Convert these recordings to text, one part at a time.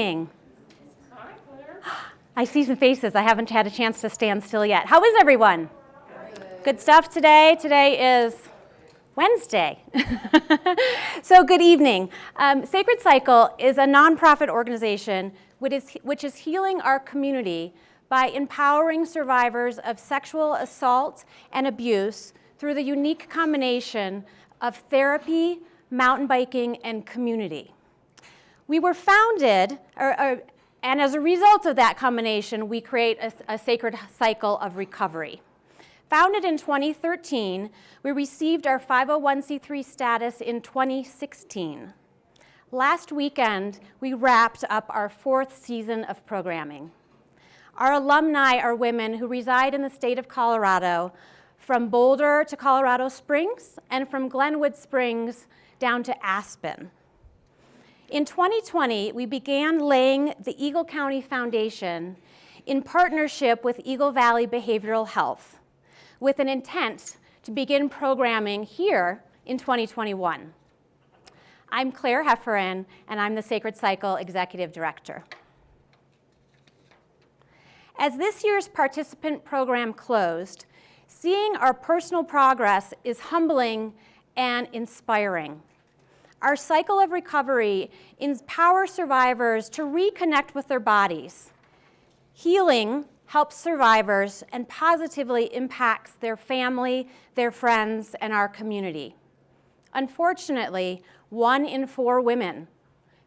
Hi, Claire. I see some faces. I haven't had a chance to stand still yet. How is everyone? Good stuff today. Today is Wednesday. So good evening. Sacred Cycle is a nonprofit organization which is healing our community by empowering survivors of sexual assault and abuse through the unique combination of therapy, mountain biking, and community. We were founded, and as a result of that combination, we create a sacred cycle of recovery. Founded in 2013, we received our 501c3 status in 2016. Last weekend, we wrapped up our 4th season of programming. Our alumni are women who reside in the state of Colorado, from Boulder to Colorado Springs, and from Glenwood Springs down to Aspen. In 2020, we began laying the Eagle County Foundation in partnership with Eagle Valley Behavioral Health, with an intent to begin programming here in 2021. I'm Claire Hefferan, and I'm the Sacred Cycle Executive Director. As this year's participant program closed, seeing our personal progress is humbling and inspiring. Our cycle of recovery empowers survivors to reconnect with their bodies. Healing helps survivors and positively impacts their family, their friends, and our community. Unfortunately, 1 in 4 women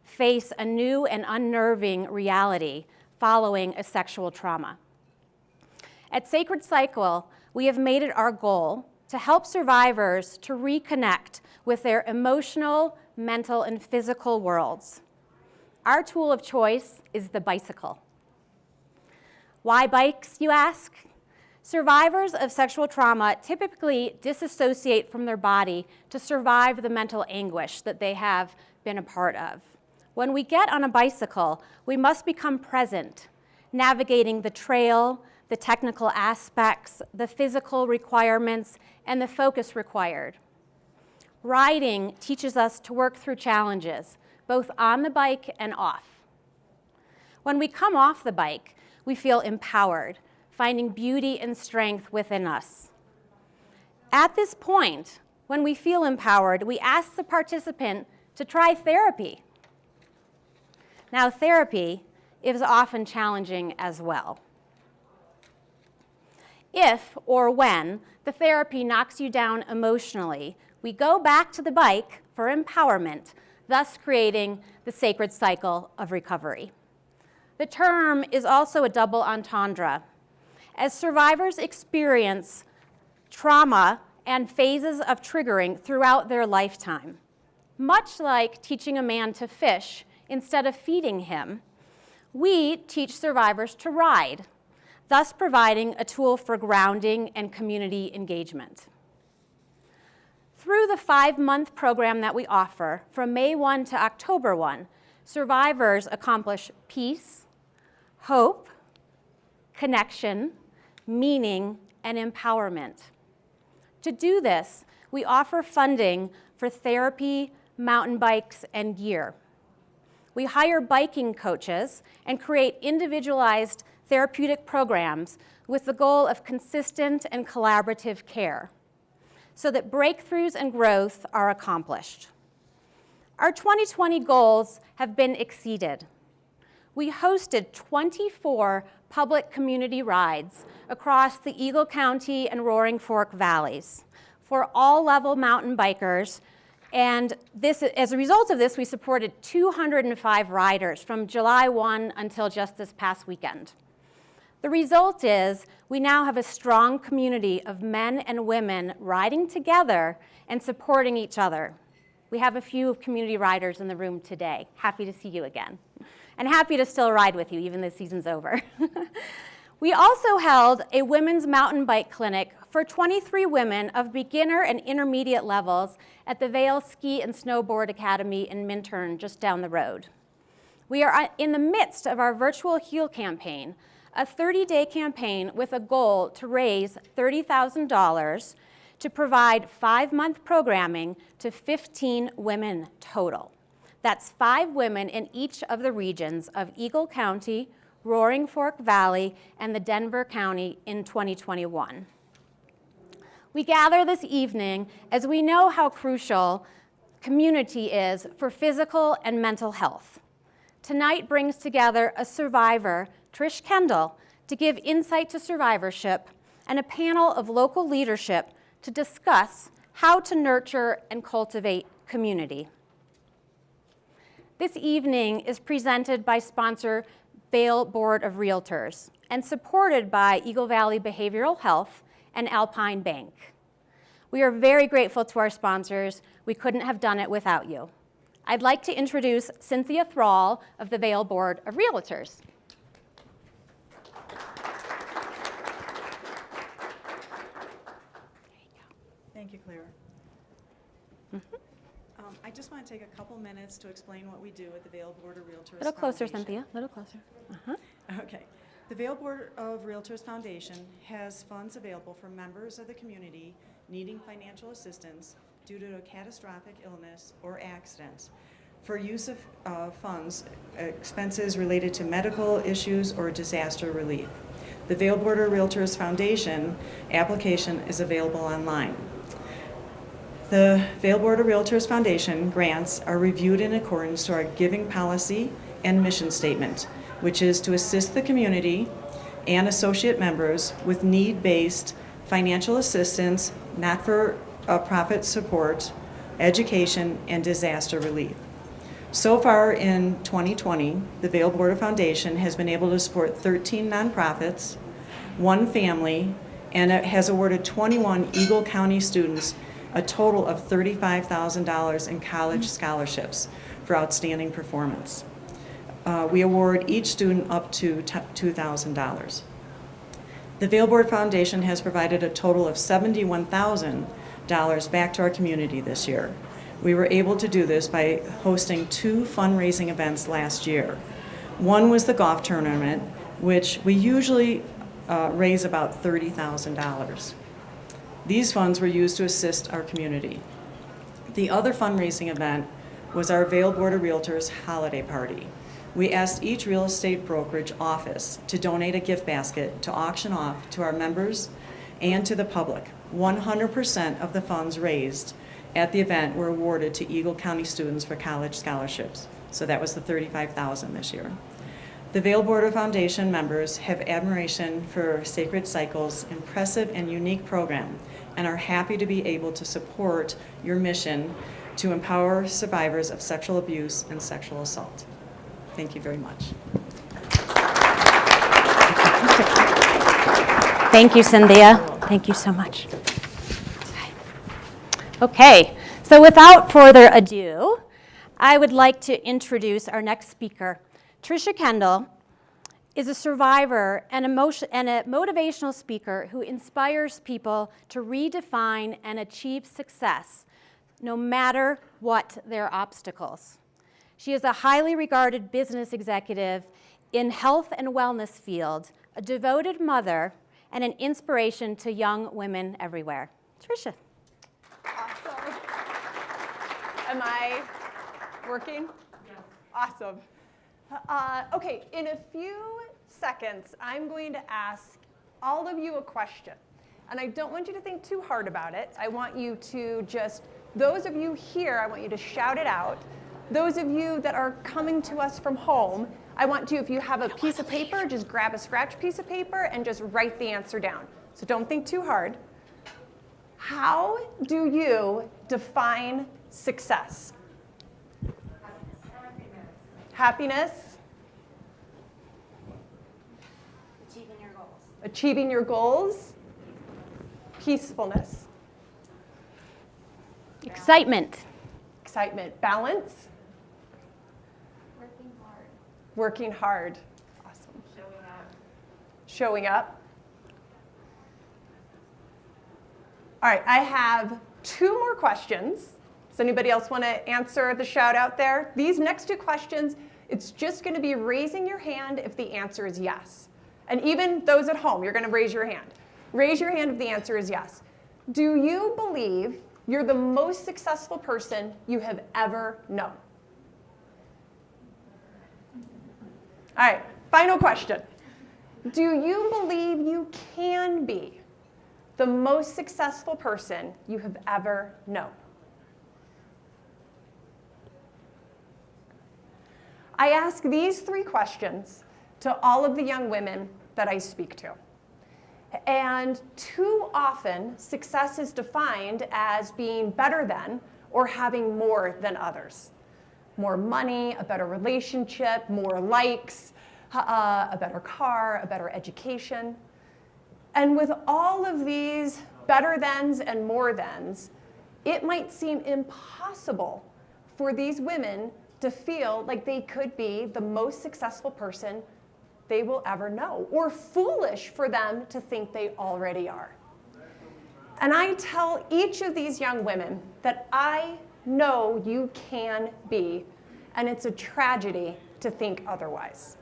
face a new and unnerving reality following a sexual trauma. At Sacred Cycle, we have made it our goal to help survivors to reconnect with their emotional, mental, and physical worlds. Our tool of choice is the bicycle. Why bikes, you ask? Survivors of sexual trauma typically disassociate from their body to survive the mental anguish that they have been a part of. When we get on a bicycle, we must become present, navigating the trail, the technical aspects, the physical requirements, and the focus required. Riding teaches us to work through challenges, both on the bike and off. When we come off the bike, we feel empowered, finding beauty and strength within us. At this point, when we feel empowered, we ask the participant to try therapy. Now, therapy is often challenging as well. If or when the therapy knocks you down emotionally, we go back to the bike for empowerment, thus creating the sacred cycle of recovery. The term is also a double entendre. As survivors experience trauma and phases of triggering throughout their lifetime, much like teaching a man to fish instead of feeding him, we teach survivors to ride, thus providing a tool for grounding and community engagement. Through the 5-month program that we offer, from May 1 to October 1, survivors accomplish peace, hope, connection, meaning, and empowerment. To do this, we offer funding for therapy, mountain bikes, and gear. We hire biking coaches and create individualized therapeutic programs with the goal of consistent and collaborative care, so that breakthroughs and growth are accomplished. Our 2020 goals have been exceeded. We hosted 24 public community rides across the Eagle County and Roaring Fork valleys for all-level mountain bikers, and as a result of this, we supported 205 riders from July 1 until just this past weekend. The result is we now have a strong community of men and women riding together and supporting each other. We have a few community riders in the room today. Happy to see you again. And happy to still ride with you, even this season's over. We also held a women's mountain bike clinic for 23 women of beginner and intermediate levels at the Vail Ski and Snowboard Academy in Minturn, just down the road. We are in the midst of our virtual Heal campaign, a 30-day campaign with a goal to raise $30,000 to provide 5-month programming to 15 women total. That's 5 women in each of the regions of Eagle County, Roaring Fork Valley, and the Denver County in 2021. We gather this evening as we know how crucial community is for physical and mental health. Tonight brings together a survivor, Trish Kendall, to give insight to survivorship, and a panel of local leadership to discuss how to nurture and cultivate community. This evening is presented by sponsor Vail Board of Realtors and supported by Eagle Valley Behavioral Health and Alpine Bank. We are very grateful to our sponsors. We couldn't have done it without you. I'd like to introduce Cynthia Thrall of the Vail Board of Realtors. Thank you, Claire. I just want to take a couple minutes to explain what we do at the Vail Board of Realtors. A little closer, Foundation. Cynthia, a little closer. Okay. The Vail Board of Realtors Foundation has funds available for members of the community needing financial assistance due to a catastrophic illness or accident, for use of funds, expenses related to medical issues or disaster relief. The Vail Board of Realtors Foundation application is available online. The Vail Board of Realtors Foundation grants are reviewed in accordance to our giving policy and mission statement, which is to assist the community and associate members with need-based financial assistance, not-for-profit support, education, and disaster relief. So far in 2020, the Vail Board of Foundation has been able to support 13 nonprofits, 1 family, and it has awarded 21 Eagle County students a total of $35,000 in college scholarships for outstanding performance. We award each student up to $2,000. The Vail Board Foundation has provided a total of $71,000 back to our community this year. We were able to do this by hosting 2 fundraising events last year. One was the golf tournament, which we usually raise about $30,000. These funds were used to assist our community. The other fundraising event was our Vail Board of Realtors holiday party. We asked each real estate brokerage office to donate a gift basket to auction off to our members and to the public. 100% of the funds raised at the event were awarded to Eagle County students for college scholarships. So that was the $35,000 this year. The Vail Board of Foundation members have admiration for Sacred Cycle's impressive and unique program and are happy to be able to support your mission to empower survivors of sexual abuse and sexual assault. Thank you very much. Thank you, Cynthia. Thank you so much. Okay, so without further ado, I would like to introduce our next speaker. Tricia Kendall is a survivor and a motivational speaker who inspires people to redefine and achieve success, no matter what their obstacles. She is a highly regarded business executive in health and wellness field, a devoted mother, and an inspiration to young women everywhere. Tricia. Awesome. Am I working? Yes. Awesome. Okay, in a few seconds, I'm going to ask all of you a question. And I don't want you to think too hard about it. I want you to just, those of you here, I want you to shout it out. Those of you that are coming to us from home, I want you, if you have a piece of paper, just grab a scratch piece of paper and just write the answer down. So don't think too hard. How do you define success? Happiness. Achieving your goals. Achieving your goals. Peacefulness. Excitement. Excitement. Balance. Working hard. Working hard. Awesome. Showing up. Showing up. All right, I have 2 more questions. Does anybody else want to answer the shout out there? These next 2 questions, it's just going to be raising your hand if the answer is yes. And even those at home, you're going to raise your hand. Raise your hand if the answer is yes. Do you believe you're the most successful person you have ever known? All right, final question. Do you believe you can be the most successful person you have ever known? I ask these 3 questions to all of the young women that I speak to. And too often, success is defined as being better than or having more than others. More money, a better relationship, more likes, a better car, a better education. And with all of these better thans and more thans, it might seem impossible for these women to feel like they could be the most successful person they will ever know, or foolish for them to think they already are. And I tell each of these young women that I know you can be, and it's a tragedy to think otherwise.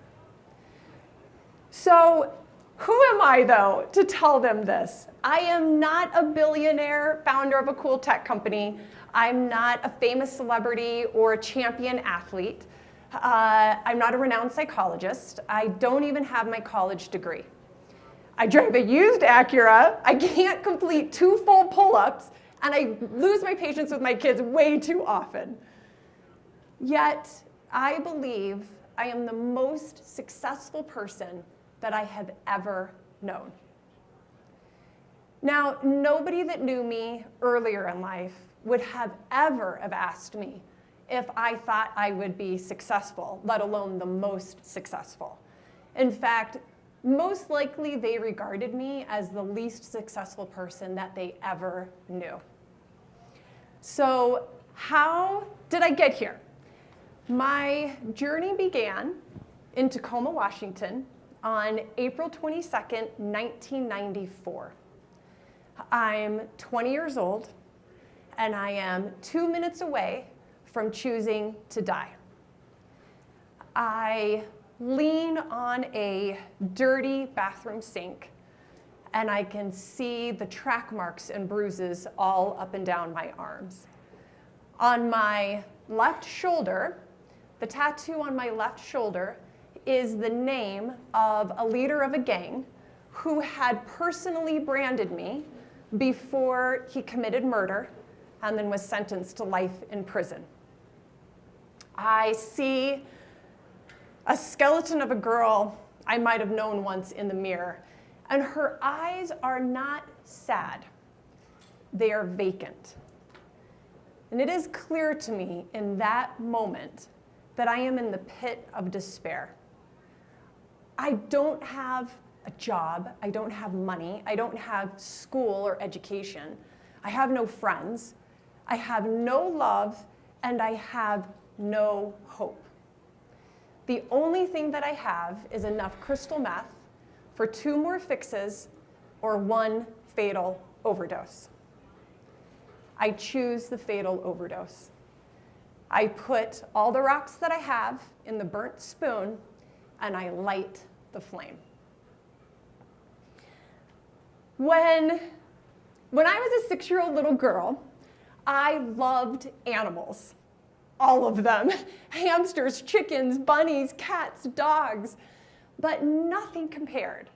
So who am I, though, to tell them this? I am not a billionaire founder of a cool tech company. I'm not a famous celebrity or a champion athlete. I'm not a renowned psychologist. I don't even have my college degree. I drive a used Acura. I can't complete 2 full pull-ups, and I lose my patience with my kids way too often. Yet, I believe I am the most successful person that I have ever known. Now, nobody that knew me earlier in life would have ever have asked me if I thought I would be successful, let alone the most successful. In fact, most likely they regarded me as the least successful person that they ever knew. So how did I get here? My journey began in Tacoma, Washington on April 22nd, 1994. I'm 20 years old, and I am 2 minutes away from choosing to die. I lean on a dirty bathroom sink, and I can see the track marks and bruises all up and down my arms. On my left shoulder, the tattoo on my left shoulder is the name of a leader of a gang who had personally branded me before he committed murder and then was sentenced to life in prison. I see a skeleton of a girl I might have known once in the mirror, and her eyes are not sad. They are vacant. And it is clear to me in that moment that I am in the pit of despair. I don't have a job, I don't have money, I don't have school or education, I have no friends, I have no love, and I have no hope. The only thing that I have is enough crystal meth for 2 more fixes or 1 fatal overdose. I choose the fatal overdose. I put all the rocks that I have in the burnt spoon, and I light the flame. When I was a 6-year-old little girl, I loved animals. All of them. Hamsters, chickens, bunnies, cats, dogs. But nothing compared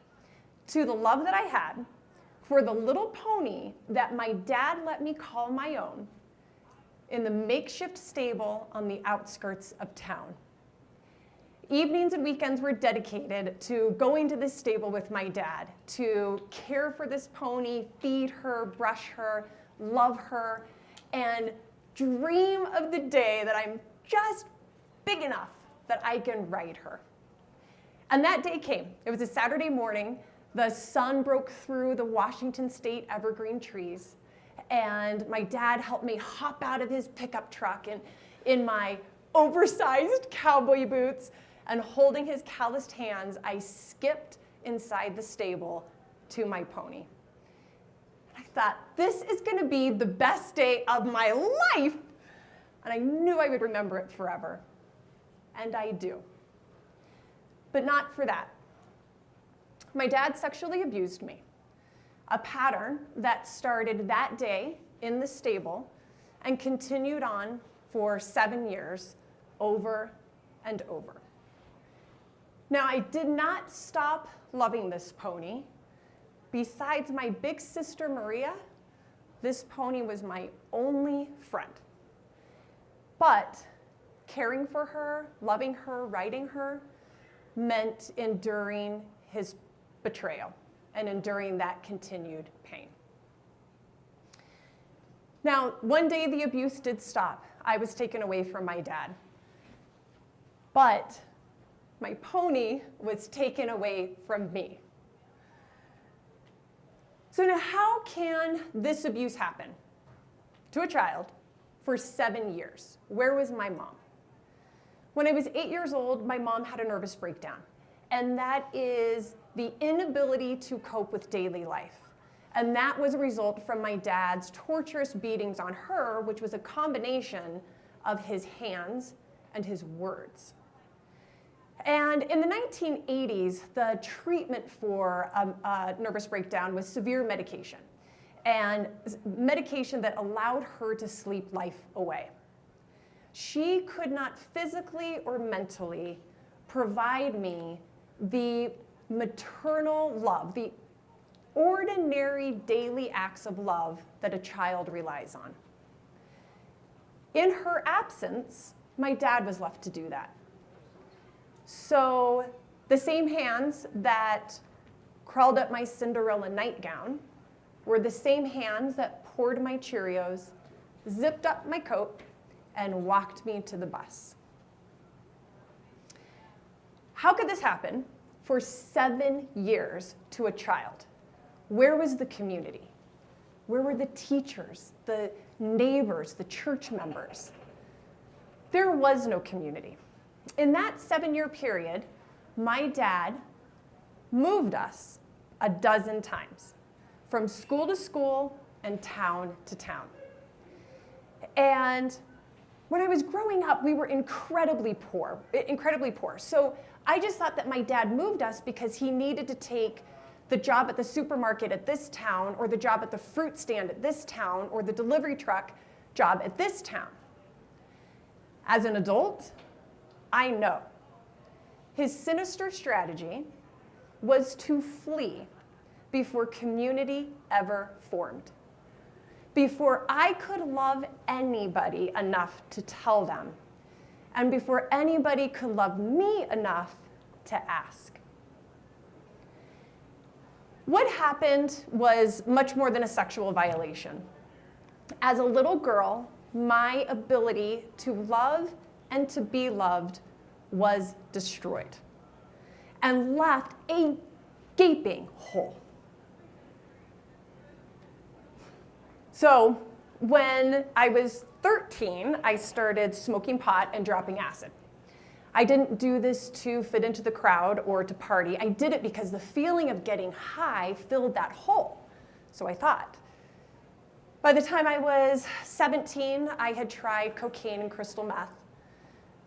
to the love that I had for the little pony that my dad let me call my own in the makeshift stable on the outskirts of town. Evenings and weekends were dedicated to going to this stable with my dad to care for this pony, feed her, brush her, love her, and dream of the day that I'm just big enough that I can ride her. And that day came. It was a Saturday morning. The sun broke through the Washington State evergreen trees, and my dad helped me hop out of his pickup truck and in my oversized cowboy boots, and holding his calloused hands, I skipped inside the stable to my pony. I thought, this is going to be the best day of my life. And I knew I would remember it forever. And I do. But not for that. My dad sexually abused me. A pattern that started that day in the stable and continued on for 7 years, over and over. Now, I did not stop loving this pony. Besides my big sister, Maria, this pony was my only friend. But caring for her, loving her, riding her, meant enduring his betrayal and enduring that continued pain. Now, one day the abuse did stop. I was taken away from my dad. But my pony was taken away from me. So now how can this abuse happen to a child for 7 years? Where was my mom? When I was 8 years old, my mom had a nervous breakdown. And that is the inability to cope with daily life. And that was a result from my dad's torturous beatings on her, which was a combination of his hands and his words. And in the 1980s, the treatment for a nervous breakdown was severe medication, and medication that allowed her to sleep life away. She could not physically or mentally provide me the maternal love, the ordinary daily acts of love that a child relies on. In her absence, my dad was left to do that. So the same hands that crawled up my Cinderella nightgown were the same hands that poured my Cheerios, zipped up my coat, and walked me to the bus. How could this happen for 7 years to a child? Where was the community? Where were the teachers, the neighbors, the church members? There was no community. In that 7-year period, my dad moved us a dozen times, from school to school and town to town. And when I was growing up, we were incredibly poor. So I just thought that my dad moved us because he needed to take the job at the supermarket at this town, or the job at the fruit stand at this town, or the delivery truck job at this town. As an adult, I know his sinister strategy was to flee before community ever formed, before I could love anybody enough to tell them, and before anybody could love me enough to ask. What happened was much more than a sexual violation. As a little girl, my ability to love and to be loved was destroyed and left a gaping hole. So when I was 13, I started smoking pot and dropping acid. I didn't do this to fit into the crowd or to party. I did it because the feeling of getting high filled that hole, so I thought. By the time I was 17, I had tried cocaine and crystal meth.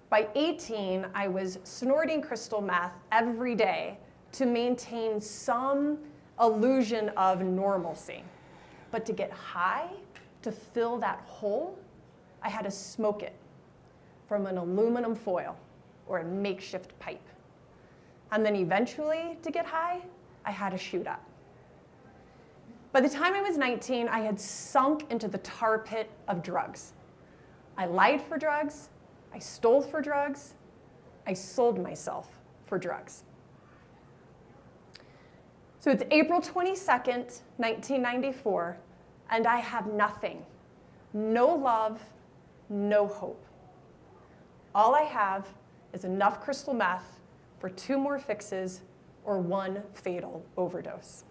By 18, I was snorting crystal meth every day to maintain some illusion of normalcy. But to get high, to fill that hole, I had to smoke it from an aluminum foil or a makeshift pipe. And then eventually, to get high, I had to shoot up. By the time I was 19, I had sunk into the tar pit of drugs. I lied for drugs, I stole for drugs, I sold myself for drugs. So it's April 22nd, 1994, and I have nothing. No love, no hope. All I have is enough crystal meth for 2 more fixes or 1 fatal overdose.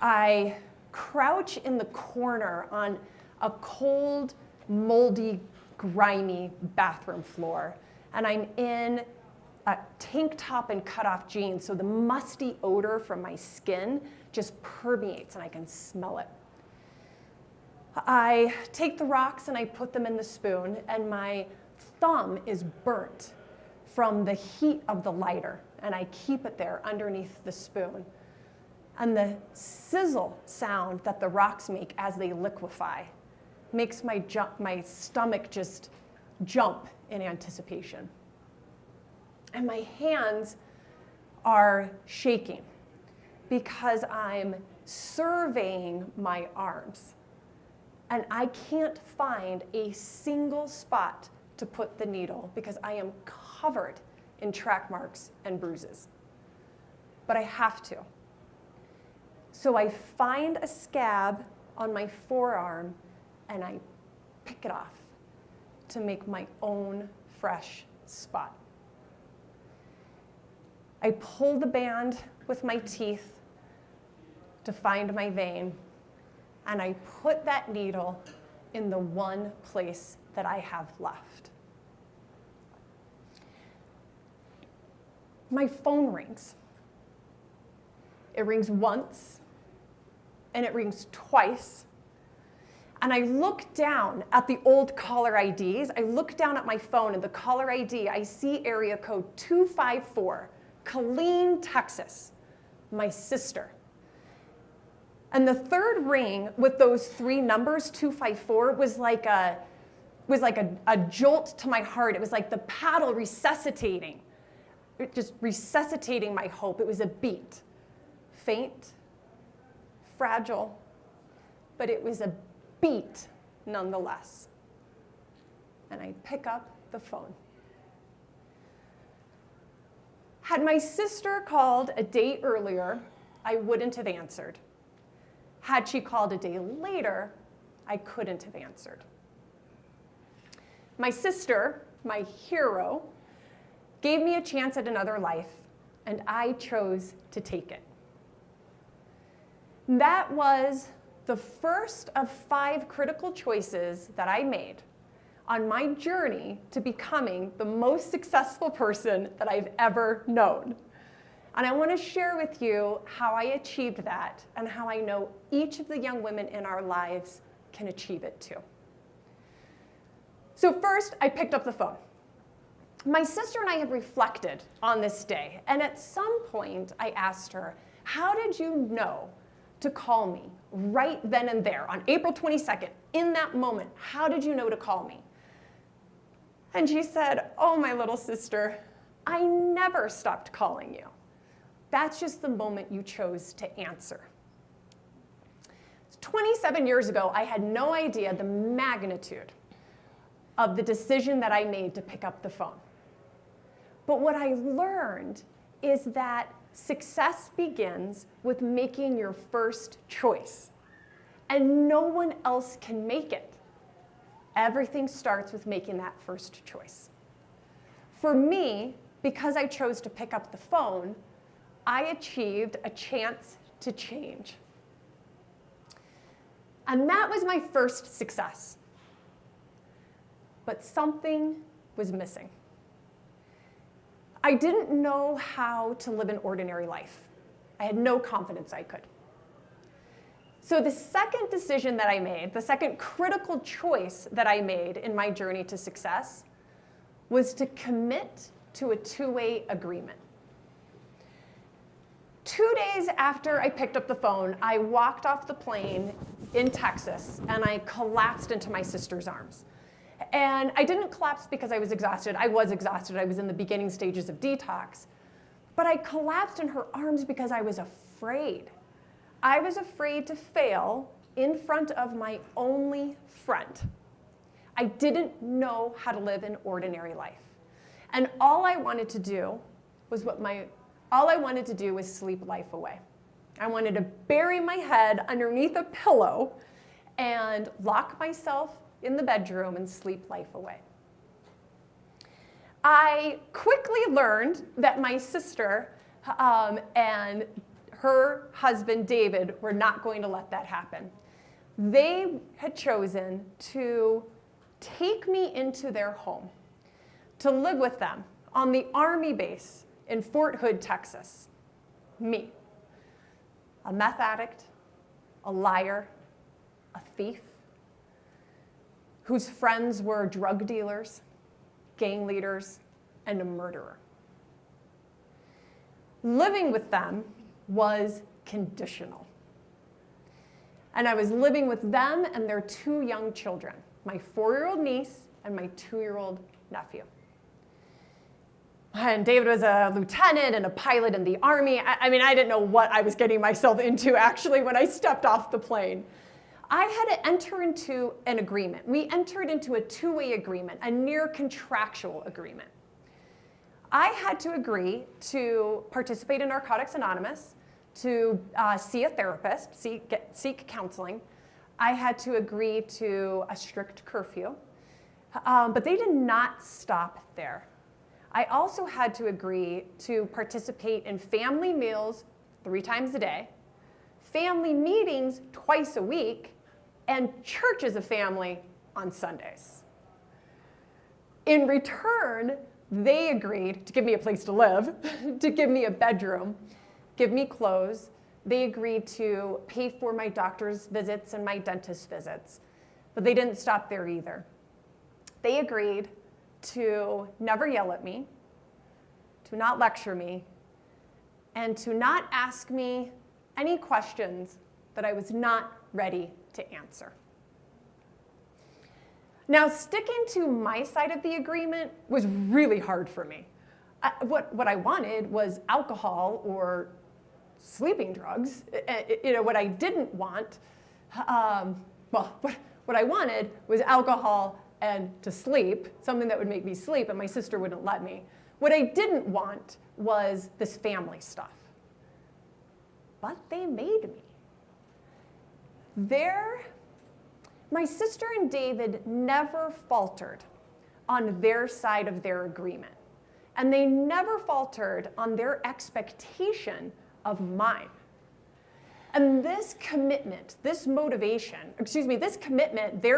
I crouch in the corner on a cold, moldy, grimy bathroom floor, and I'm in a tank top and cutoff jeans, so the musty odor from my skin just permeates and I can smell it. I take the rocks and I put them in the spoon, and my thumb is burnt from the heat of the lighter, and I keep it there underneath the spoon. And the sizzle sound that the rocks make as they liquefy makes my stomach just jump in anticipation. And my hands are shaking because I'm surveying my arms. And I can't find a single spot to put the needle because I am covered in track marks and bruises. But I have to. So I find a scab on my forearm and I pick it off to make my own fresh spot. I pull the band with my teeth to find my vein, and I put that needle in the one place that I have left. My phone rings. It rings once, and it rings twice. And I look down at the old caller IDs. I look down at my phone, and the caller ID, I see area code 254, Killeen, Texas, my sister. And the third ring with those three numbers, 254, was like a jolt to my heart. It was like the paddle resuscitating, just resuscitating my hope. It was a beat, faint, fragile, but it was a beat nonetheless. And I pick up the phone. Had my sister called a day earlier, I wouldn't have answered. Had she called a day later, I couldn't have answered. My sister, my hero, gave me a chance at another life, and I chose to take it. That was the first of 5 critical choices that I made on my journey to becoming the most successful person that I've ever known. And I want to share with you how I achieved that and how I know each of the young women in our lives can achieve it too. So first, I picked up the phone. My sister and I have reflected on this day, and at some point I asked her, how did you know to call me right then and there on April 22nd, in that moment? How did you know to call me? And she said, oh, my little sister, I never stopped calling you. That's just the moment you chose to answer. 27 years ago, I had no idea the magnitude of the decision that I made to pick up the phone. But what I learned is that success begins with making your first choice, and no one else can make it. Everything starts with making that first choice. For me, because I chose to pick up the phone, I achieved a chance to change. And that was my first success. But something was missing. I didn't know how to live an ordinary life. I had no confidence I could. So the second decision that I made, the second critical choice that I made in my journey to success, was to commit to a 2-way agreement. 2 days after I picked up the phone, I walked off the plane in Texas, and I collapsed into my sister's arms. And I didn't collapse because I was exhausted. I was exhausted. I was in the beginning stages of detox. But I collapsed in her arms because I was afraid. I was afraid to fail in front of my only friend. I didn't know how to live an ordinary life. And all I wanted to do was sleep life away. I wanted to bury my head underneath a pillow and lock myself in the bedroom and sleep life away. I quickly learned that my sister and her husband, David, were not going to let that happen. They had chosen to take me into their home, to live with them on the Army base in Fort Hood, Texas. Me, a meth addict, a liar, a thief, whose friends were drug dealers, gang leaders, and a murderer. Living with them was conditional. And I was living with them and their 2 young children, my 4-year-old niece and my 2-year-old nephew. And David was a lieutenant and a pilot in the Army. I mean, I didn't know what I was getting myself into, actually, when I stepped off the plane. I had to enter into an agreement. We entered into a two-way agreement, a near contractual agreement. I had to agree to participate in Narcotics Anonymous, to see a therapist, seek counseling. I had to agree to a strict curfew, but they did not stop there. I also had to agree to participate in family meals 3 times a day, family meetings twice a week, and church as a family on Sundays. In return, they agreed to give me a place to live, to give me a bedroom, give me clothes. They agreed to pay for my doctor's visits and my dentist visits, but they didn't stop there either. They agreed to never yell at me, to not lecture me, and to not ask me any questions that I was not ready to answer. Now, sticking to my side of the agreement was really hard for me. What I wanted was alcohol or sleeping drugs. What I didn't want, what I wanted was alcohol and to sleep, something that would make me sleep, and my sister wouldn't let me. What I didn't want was this family stuff. But they made me. My sister and David never faltered on their side of their agreement. And they never faltered on their expectation of mine. And this commitment, their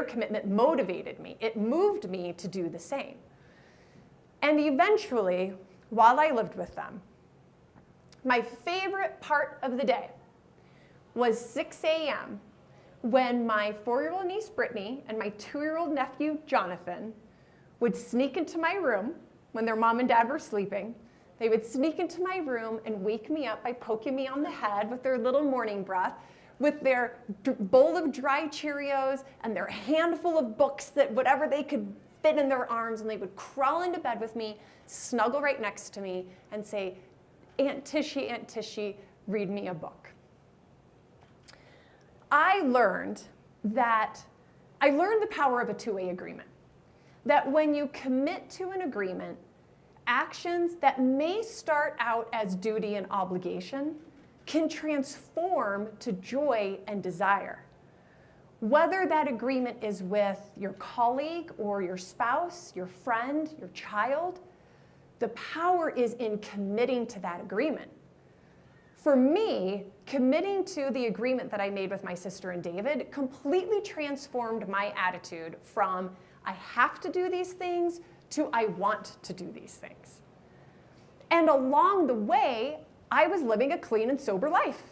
commitment motivated me. It moved me to do the same. And eventually, while I lived with them, my favorite part of the day was 6 a.m. when my 4-year-old niece Brittany and my 2-year-old nephew Jonathan would sneak into my room when their mom and dad were sleeping. They would sneak into my room and wake me up by poking me on the head with their little morning breath, with their bowl of dry Cheerios and their handful of books that whatever they could fit in their arms, and they would crawl into bed with me, snuggle right next to me, and say, Aunt Tishy, read me a book. I learned the power of a two-way agreement. That when you commit to an agreement, actions that may start out as duty and obligation can transform to joy and desire. Whether that agreement is with your colleague or your spouse, your friend, your child, the power is in committing to that agreement. For me, committing to the agreement that I made with my sister and David completely transformed my attitude from I have to do these things to I want to do these things. And along the way, I was living a clean and sober life.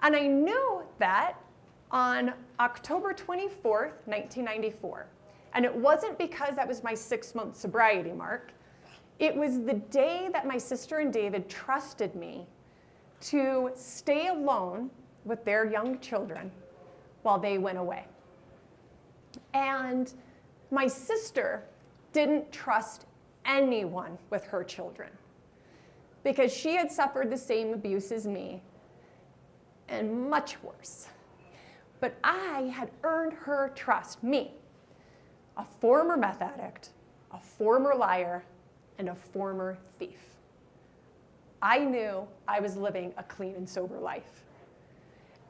And I knew that on October 24th, 1994. And it wasn't because that was my 6-month sobriety mark. It was the day that my sister and David trusted me to stay alone with their young children while they went away. And my sister didn't trust anyone with her children because she had suffered the same abuse as me and much worse. But I had earned her trust, me, a former meth addict, a former liar, and a former thief. I knew I was living a clean and sober life.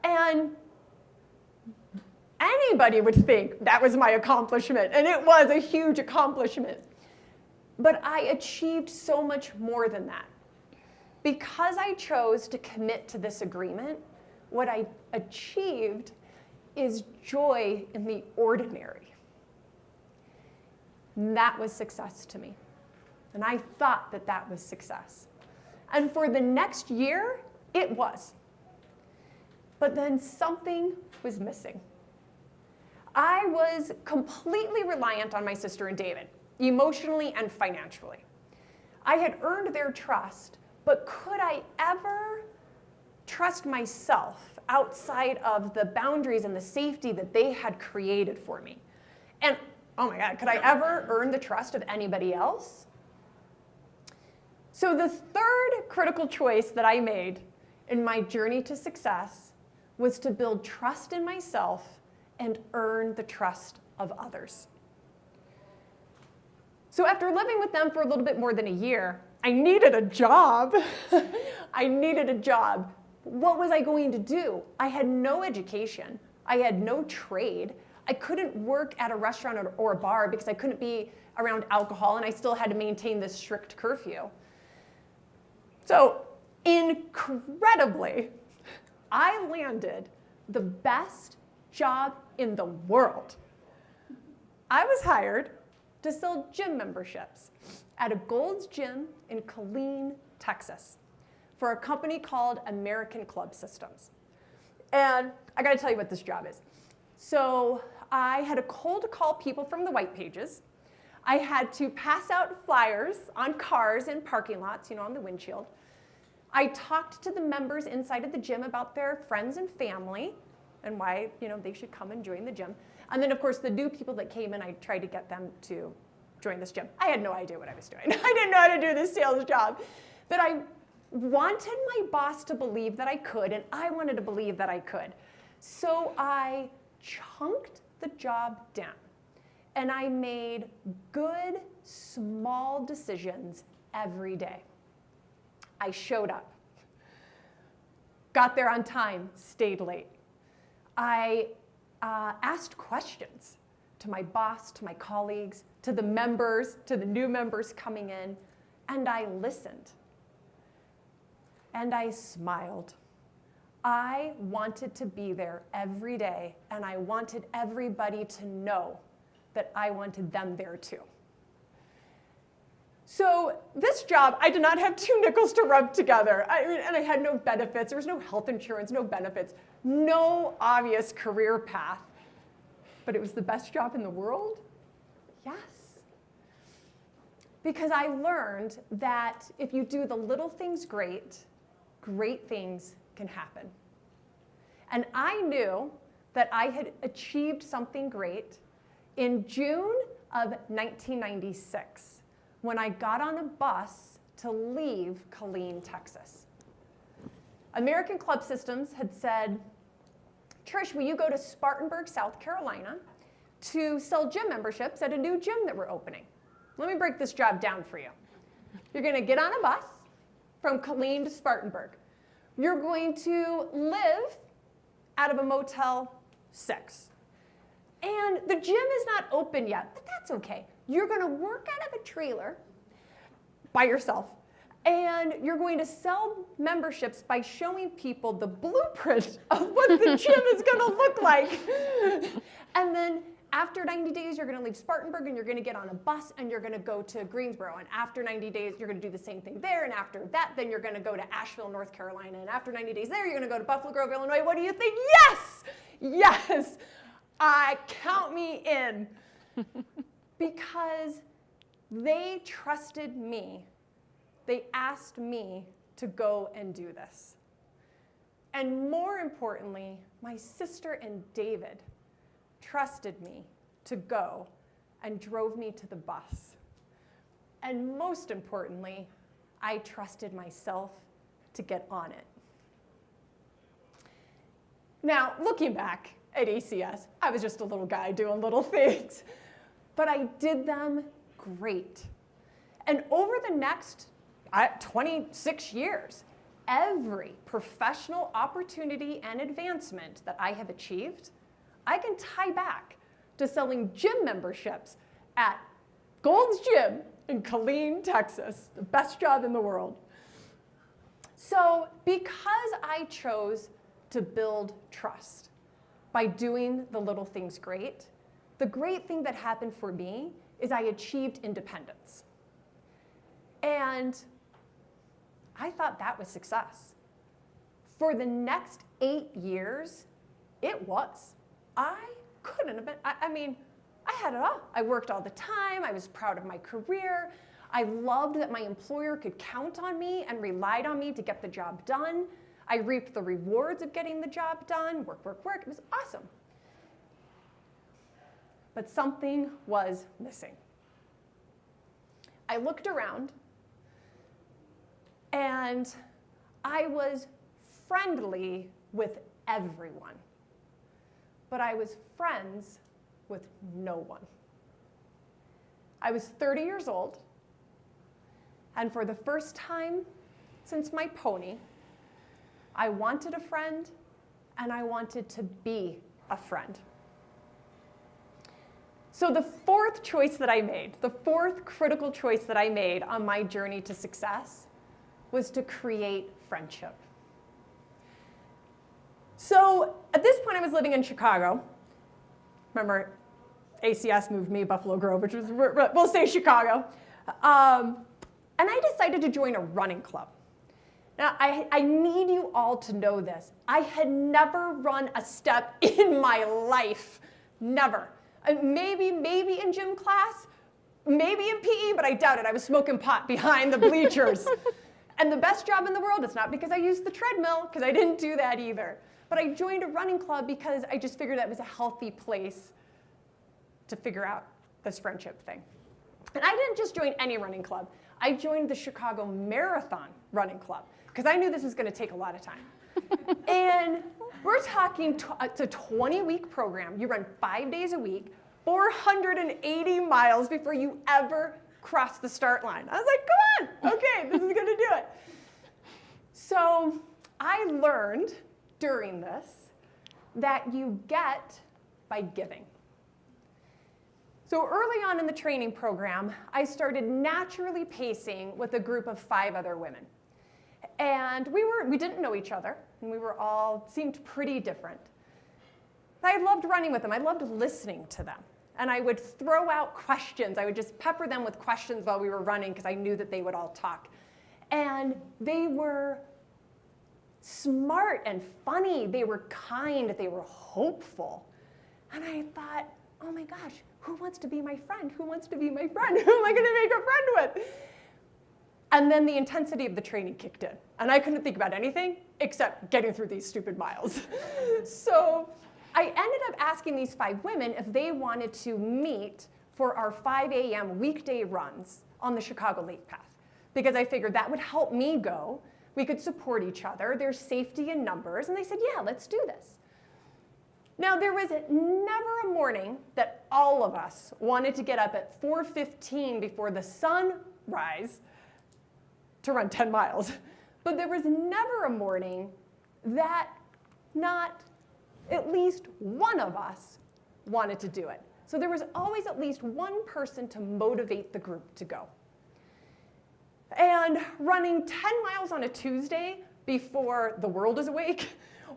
And anybody would think that was my accomplishment, and it was a huge accomplishment. But I achieved so much more than that. Because I chose to commit to this agreement, what I achieved is joy in the ordinary. And that was success to me. And I thought that that was success. And for the next year, it was. But then something was missing. I was completely reliant on my sister and David, emotionally and financially. I had earned their trust, but could I ever trust myself outside of the boundaries and the safety that they had created for me? And oh my God, could I ever earn the trust of anybody else? So the third critical choice that I made in my journey to success was to build trust in myself and earn the trust of others. So after living with them for a little bit more than a year, I needed a job. I needed a job. What was I going to do? I had no education. I had no trade. I couldn't work at a restaurant or a bar because I couldn't be around alcohol, and I still had to maintain this strict curfew. So incredibly, I landed the best job in the world. I was hired to sell gym memberships at a Gold's Gym in Killeen, Texas, for a company called American Club Systems. And I gotta tell you what this job is. So I had to cold call people from the white pages. I had to pass out flyers on cars in parking lots, on the windshield. I talked to the members inside of the gym about their friends and family and why, they should come and join the gym. And then, of course, the new people that came in, I tried to get them to join this gym. I had no idea what I was doing. I didn't know how to do this sales job. But I wanted my boss to believe that I could, and I wanted to believe that I could. So I chunked the job down. And I made good, small decisions every day. I showed up, got there on time, stayed late. I asked questions to my boss, to my colleagues, to the members, to the new members coming in, and I listened. And I smiled. I wanted to be there every day, and I wanted everybody to know that I wanted them there too. So this job, I did not have 2 nickels to rub together. And I had no benefits. There was no health insurance, no benefits, no obvious career path. But it was the best job in the world? Yes. Because I learned that if you do the little things great, great things can happen. And I knew that I had achieved something great in June of 1996, when I got on a bus to leave Killeen, Texas. American Club Systems had said, Trish, will you go to Spartanburg, South Carolina to sell gym memberships at a new gym that we're opening? Let me break this job down for you. You're going to get on a bus from Killeen to Spartanburg. You're going to live out of a Motel 6. And the gym is not open yet, but that's okay. You're going to work out of a trailer by yourself, and you're going to sell memberships by showing people the blueprint of what the gym is going to look like. And then after 90 days, you're going to leave Spartanburg, and you're going to get on a bus, and you're going to go to Greensboro. And after 90 days, you're going to do the same thing there. And after that, then you're going to go to Asheville, North Carolina. And after 90 days there, you're going to go to Buffalo Grove, Illinois. What do you think? Yes! Yes! Count me in. Because they trusted me. They asked me to go and do this. And more importantly, my sister and David trusted me to go and drove me to the bus. And most importantly, I trusted myself to get on it. Now, looking back at ACS, I was just a little guy doing little things. But I did them great. And over the next 26 years, every professional opportunity and advancement that I have achieved, I can tie back to selling gym memberships at Gold's Gym in Killeen, Texas, the best job in the world. So because I chose to build trust by doing the little things great, the great thing that happened for me is I achieved independence. And I thought that was success. For the next 8 years, it was. I couldn't have been, I had it all. I worked all the time. I was proud of my career. I loved that my employer could count on me and relied on me to get the job done. I reaped the rewards of getting the job done. Work, work, work. It was awesome. But something was missing. I looked around, And I was friendly with everyone, but I was friends with no one. I was 30 years old, and for the first time since my pony, I wanted a friend, and I wanted to be a friend. So the fourth choice that I made, the fourth critical choice that I made on my journey to success was to create friendship. So at this point, I was living in Chicago. Remember, ACS moved me, Buffalo Grove, which was, we'll say Chicago. And I decided to join a running club. Now, I need you all to know this. I had never run a step in my life, never. Maybe in gym class, maybe in PE, but I doubt it. I was smoking pot behind the bleachers. And the best job in the world, it's not because I used the treadmill, because I didn't do that either. But I joined a running club because I just figured that was a healthy place to figure out this friendship thing. And I didn't just join any running club. I joined the Chicago Marathon Running Club because I knew this was going to take a lot of time. And we're talking, it's a 20-week program. You run 5 days a week, 480 miles before you ever cross the start line. I was like, come on, okay, this is going to do it. So I learned during this that you get by giving. So early on in the training program, I started naturally pacing with a group of 5 other women. And we didn't know each other, and we were all, seemed pretty different. But I loved running with them. I loved listening to them. And I would throw out questions. I would just pepper them with questions while we were running because I knew that they would all talk. And they were smart and funny. They were kind. They were hopeful. And I thought, oh my gosh, who wants to be my friend? Who wants to be my friend? Who am I going to make a friend with? And then the intensity of the training kicked in. And I couldn't think about anything except getting through these stupid miles. So I ended up asking these 5 women if they wanted to meet for our 5 a.m. weekday runs on the Chicago Lake Path. Because I figured that would help me go. We could support each other. There's safety in numbers. And they said, yeah, let's do this. Now, there was never a morning that all of us wanted to get up at 4:15 before the sun rise to run 10 miles. But there was never a morning that not at least one of us wanted to do it. So there was always at least one person to motivate the group to go. And running 10 miles on a Tuesday before the world is awake,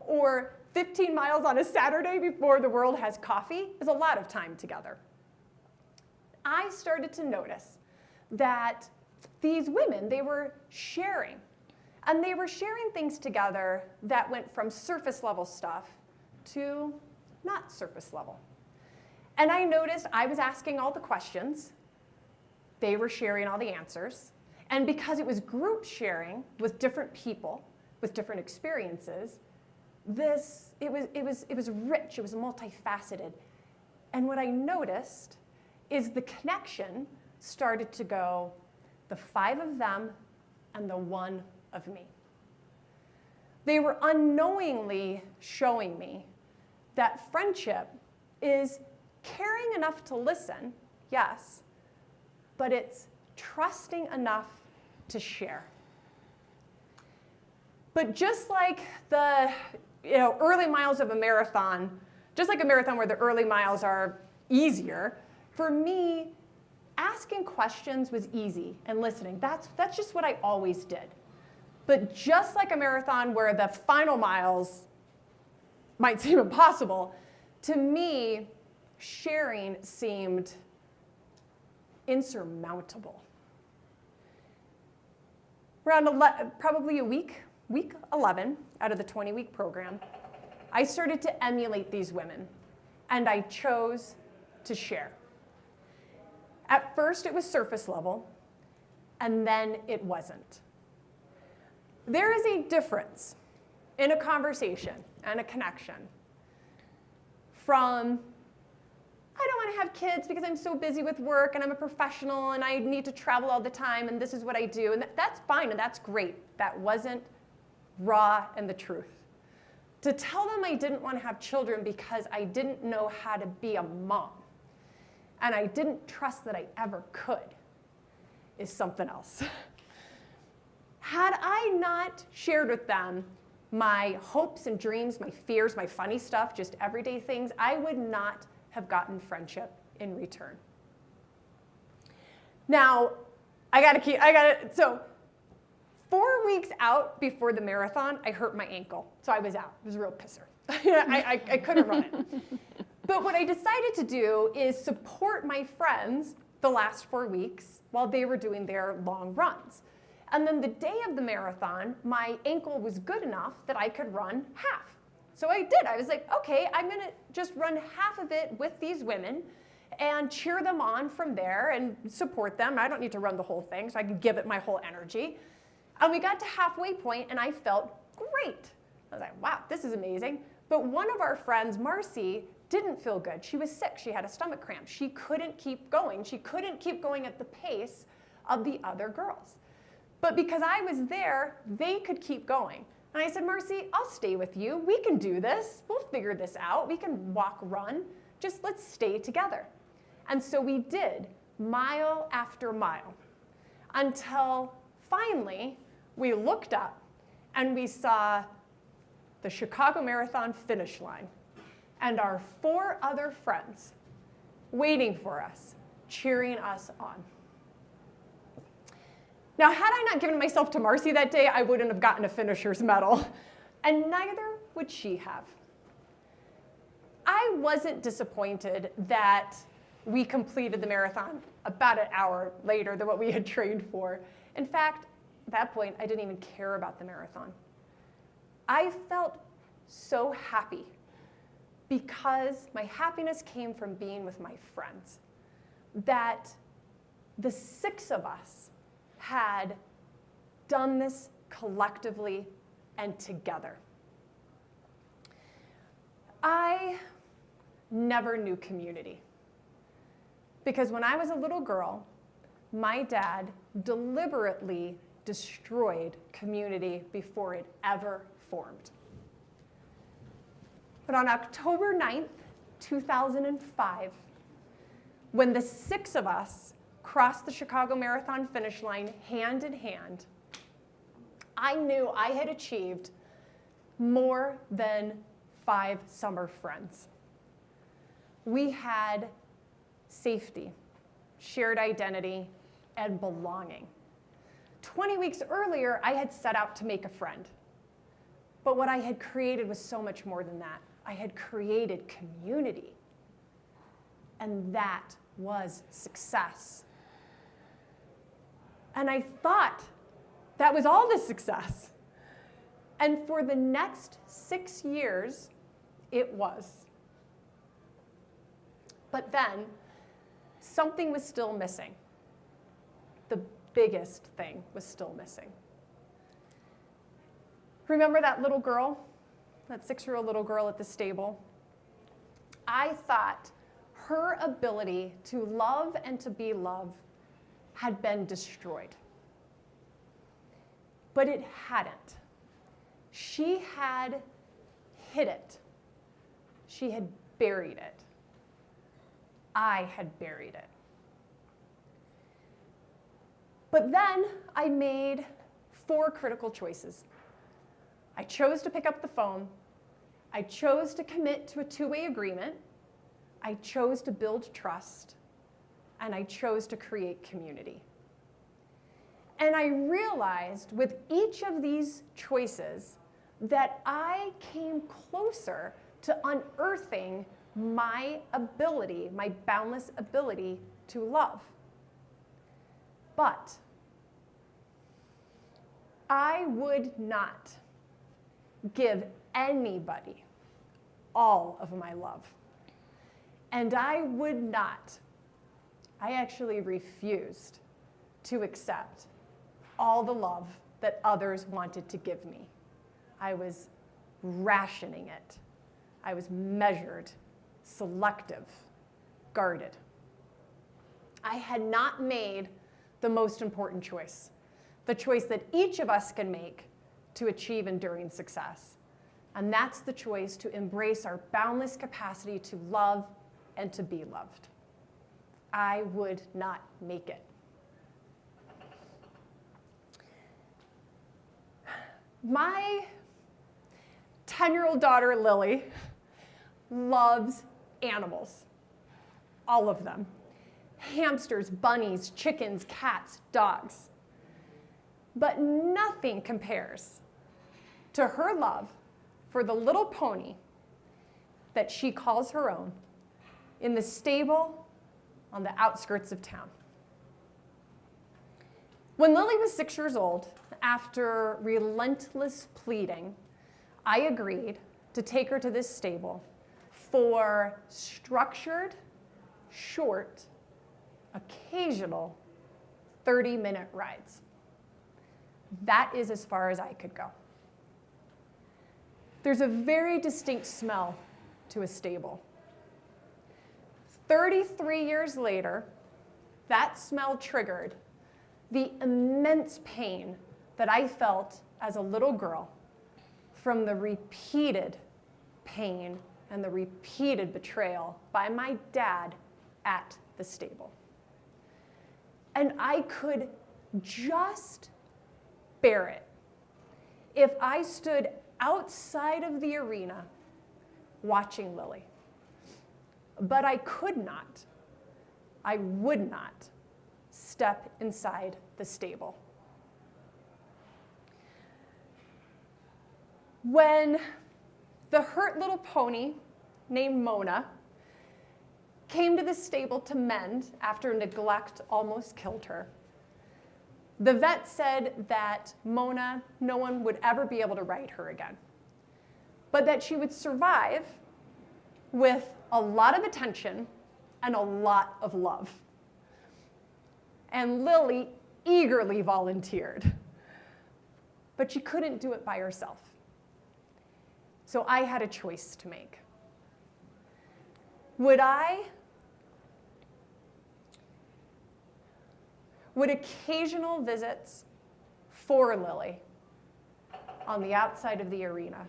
or 15 miles on a Saturday before the world has coffee is a lot of time together. I started to notice that these women, they were sharing. And they were sharing things together that went from surface level stuff to not surface level. And I noticed I was asking all the questions. They were sharing all the answers. And because it was group sharing with different people, with different experiences, it was rich, it was multifaceted. And what I noticed is the connection started to go, the 5 of them and the 1 of me. They were unknowingly showing me that friendship is caring enough to listen, yes, but it's trusting enough to share. But just like the early miles of a marathon, just like a marathon where the early miles are easier, for me, asking questions was easy and listening. That's just what I always did. But just like a marathon where the final miles might seem impossible, to me, sharing seemed insurmountable. Around probably week 11 out of the 20-week program, I started to emulate these women, and I chose to share. At first, it was surface level, and then it wasn't. There is a difference in a conversation and a connection from, I don't want to have kids because I'm so busy with work and I'm a professional and I need to travel all the time and this is what I do. And that's fine and that's great. That wasn't raw and the truth. To tell them I didn't want to have children because I didn't know how to be a mom and I didn't trust that I ever could is something else. Had I not shared with them my hopes and dreams, my fears, my funny stuff, just everyday things, I would not have gotten friendship in return. Now, so 4 weeks out before the marathon, I hurt my ankle, so I was out. It was a real pisser. I couldn't run it. But what I decided to do is support my friends the last 4 weeks while they were doing their long runs. And then the day of the marathon, my ankle was good enough that I could run half. So I did. I was like, okay, I'm going to just run half of it with these women and cheer them on from there and support them. I don't need to run the whole thing, so I can give it my whole energy. And we got to halfway point, and I felt great. I was like, wow, this is amazing. But one of our friends, Marcy, didn't feel good. She was sick. She had a stomach cramp. She couldn't keep going. She couldn't keep going at the pace of the other girls. But because I was there, they could keep going. And I said, Marcy, I'll stay with you. We can do this. We'll figure this out. We can walk, run. Just let's stay together. And so we did, mile after mile, until finally we looked up and we saw the Chicago Marathon finish line and our 4 other friends waiting for us, cheering us on. Now, had I not given myself to Marcy that day, I wouldn't have gotten a finisher's medal, and neither would she have. I wasn't disappointed that we completed the marathon about an hour later than what we had trained for. In fact, at that point, I didn't even care about the marathon. I felt so happy because my happiness came from being with my friends, that the 6 of us had done this collectively and together. I never knew community because when I was a little girl, my dad deliberately destroyed community before it ever formed. But on October 9th, 2005, when the 6 of us crossed the Chicago Marathon finish line hand in hand, I knew I had achieved more than 5 summer friends. We had safety, shared identity, and belonging. 20 weeks earlier, I had set out to make a friend. But what I had created was so much more than that. I had created community. And that was success. And I thought that was all the success. And for the next 6 years, it was. But then, something was still missing. The biggest thing was still missing. Remember that little girl, that 6-year-old little girl at the stable? I thought her ability to love and to be loved had been destroyed. But it hadn't. She had hid it. She had buried it. I had buried it. But then I made 4 critical choices. I chose to pick up the phone. I chose to commit to a 2-way agreement. I chose to build trust. And I chose to create community. And I realized with each of these choices that I came closer to unearthing my ability, my boundless ability to love. But I would not give anybody all of my love. And I would not, I actually refused to accept all the love that others wanted to give me. I was rationing it. I was measured, selective, guarded. I had not made the most important choice, the choice that each of us can make to achieve enduring success. And that's the choice to embrace our boundless capacity to love and to be loved. I would not make it. My 10-year-old daughter, Lily, loves animals, all of them. Hamsters, bunnies, chickens, cats, dogs. But nothing compares to her love for the little pony that she calls her own in the stable on the outskirts of town. When Lily was 6 years old, after relentless pleading, I agreed to take her to this stable for structured, short, occasional 30-minute rides. That is as far as I could go. There's a very distinct smell to a stable. 33 years later, that smell triggered the immense pain that I felt as a little girl from the repeated pain and the repeated betrayal by my dad at the stable. And I could just bear it if I stood outside of the arena watching Lily. But I could not, I would not step inside the stable. When the hurt little pony named Mona came to the stable to mend after neglect almost killed her, the vet said that Mona, no one would ever be able to ride her again, but that she would survive with a lot of attention and a lot of love. And Lily eagerly volunteered, but she couldn't do it by herself. So I had a choice to make. Would occasional visits for Lily on the outside of the arena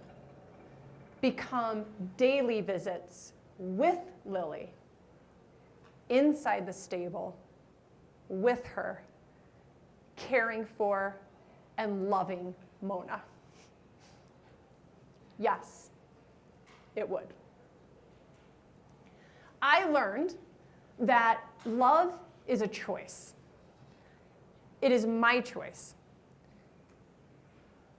become daily visits with Lily inside the stable with her, caring for and loving Mona? Yes, it would. I learned that love is a choice. It is my choice.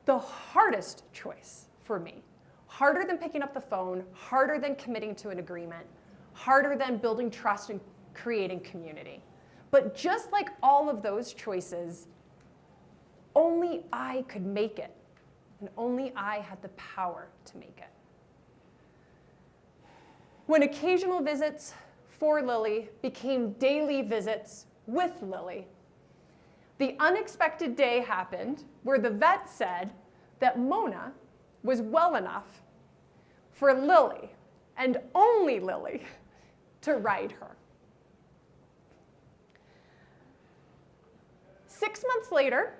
The hardest choice for me, harder than picking up the phone, harder than committing to an agreement, harder than building trust and creating community. But just like all of those choices, only I could make it, and only I had the power to make it. When occasional visits for Lily became daily visits with Lily, the unexpected day happened where the vet said that Mona was well enough for Lily, and only Lily, to ride her. 6 months later,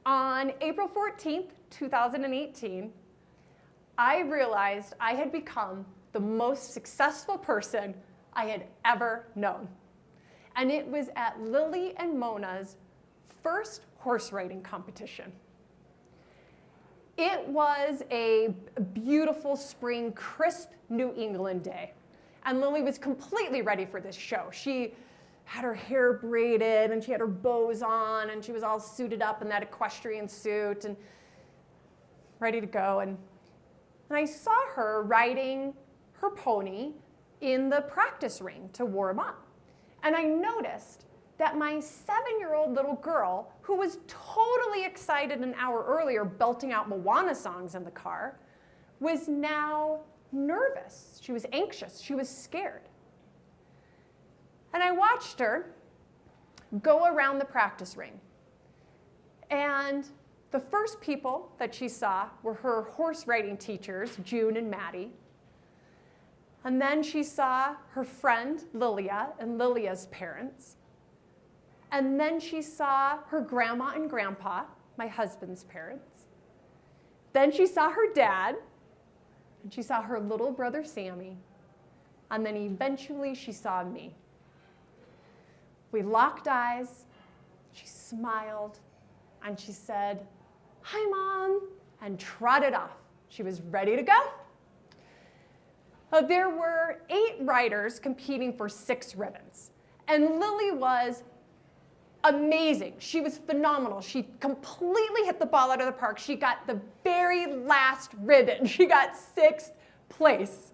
on April 14th, 2018, I realized I had become the most successful person I had ever known. And it was at Lily and Mona's first horse riding competition. It was a beautiful spring, crisp New England day. And Lily was completely ready for this show. She had her hair braided and she had her bows on and she was all suited up in that equestrian suit and ready to go. And I saw her riding her pony in the practice ring to warm up. And I noticed that my 7-year-old little girl, who was totally excited an hour earlier belting out Moana songs in the car, was now nervous. She was anxious. She was scared. And I watched her go around the practice ring. And the first people that she saw were her horse riding teachers, June and Maddie. And then she saw her friend Lilia and Lilia's parents. And then she saw her grandma and grandpa, my husband's parents. Then she saw her dad, and she saw her little brother Sammy. And then eventually she saw me. We locked eyes, she smiled, and she said, "Hi, Mom," and trotted off. She was ready to go. There were 8 riders competing for 6 ribbons, and Lily was amazing. She was phenomenal. She completely hit the ball out of the park. She got the very last ribbon. She got 6th place.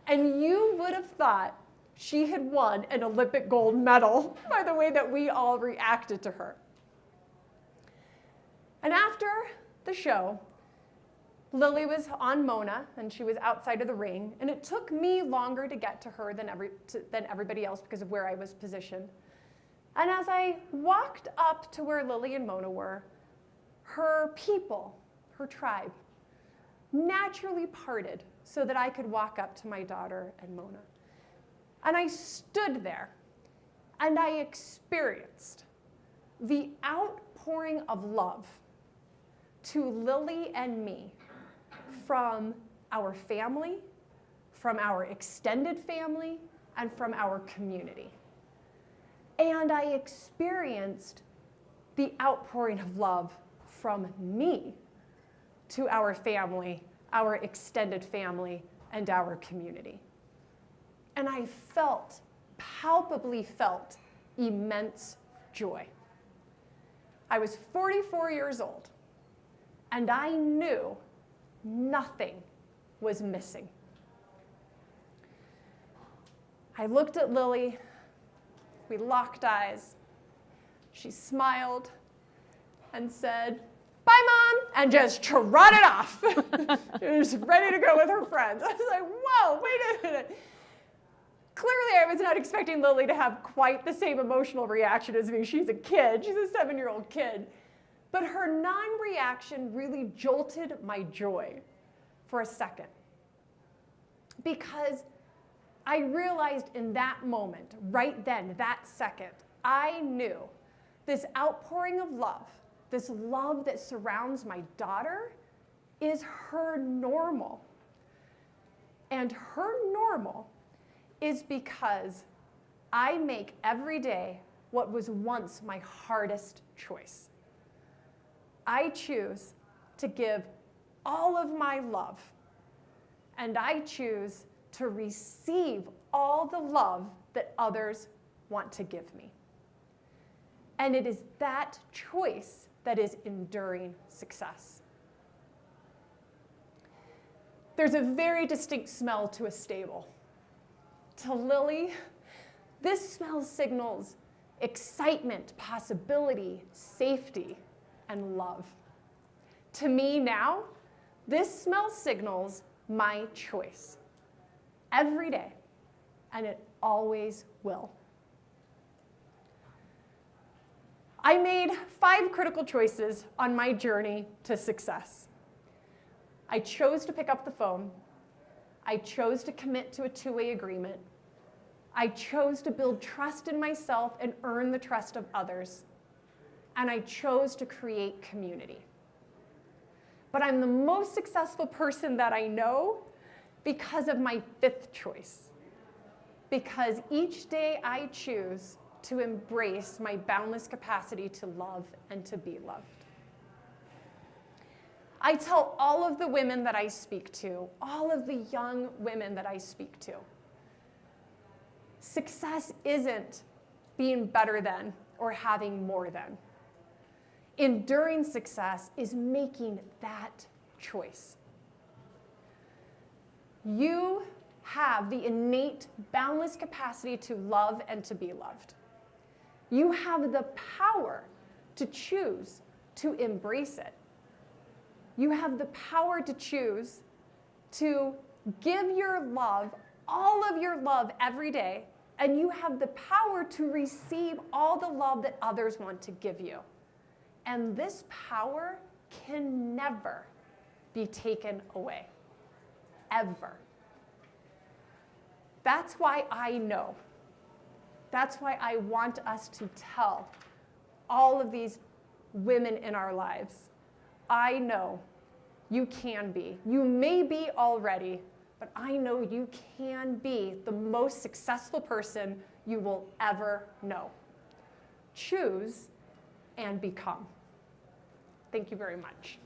And you would have thought she had won an Olympic gold medal by the way that we all reacted to her. And after the show, Lily was on Mona, and she was outside of the ring, and it took me longer to get to her than everybody else because of where I was positioned. And as I walked up to where Lily and Mona were, her people, her tribe, naturally parted so that I could walk up to my daughter and Mona. And I stood there, and I experienced the outpouring of love to Lily and me from our family, from our extended family, and from our community. And I experienced the outpouring of love from me to our family, our extended family, and our community. And I palpably felt immense joy. I was 44 years old, and I knew nothing was missing. I looked at Lily, we locked eyes, she smiled and said, "Bye, Mom," and just trotted off. She was ready to go with her friends. I was like, whoa, wait a minute. Clearly, I was not expecting Lily to have quite the same emotional reaction as me. She's a kid, she's a 7-year-old kid. But her non-reaction really jolted my joy for a second. Because I realized in that moment, right then, that second, I knew this outpouring of love, this love that surrounds my daughter, is her normal. And her normal is because I make every day what was once my hardest choice. I choose to give all of my love, and I choose to receive all the love that others want to give me. And it is that choice that is enduring success. There's a very distinct smell to a stable. To Lily, this smell signals excitement, possibility, safety, and love. To me now, this smell signals my choice every day, and it always will. I made 5 critical choices on my journey to success. I chose to pick up the phone. I chose to commit to a 2-way agreement. I chose to build trust in myself and earn the trust of others. And I chose to create community. But I'm the most successful person that I know because of my 5th choice. Because each day I choose to embrace my boundless capacity to love and to be loved. I tell all of the women that I speak to, all of the young women that I speak to, success isn't being better than or having more than. Enduring success is making that choice. You have the innate, boundless capacity to love and to be loved. You have the power to choose to embrace it. You have the power to choose to give your love, all of your love every day, and you have the power to receive all the love that others want to give you. And this power can never be taken away, ever. That's why I know. That's why I want us to tell all of these women in our lives, I know you can be. You may be already, but I know you can be the most successful person you will ever know. Choose and become. Thank you very much.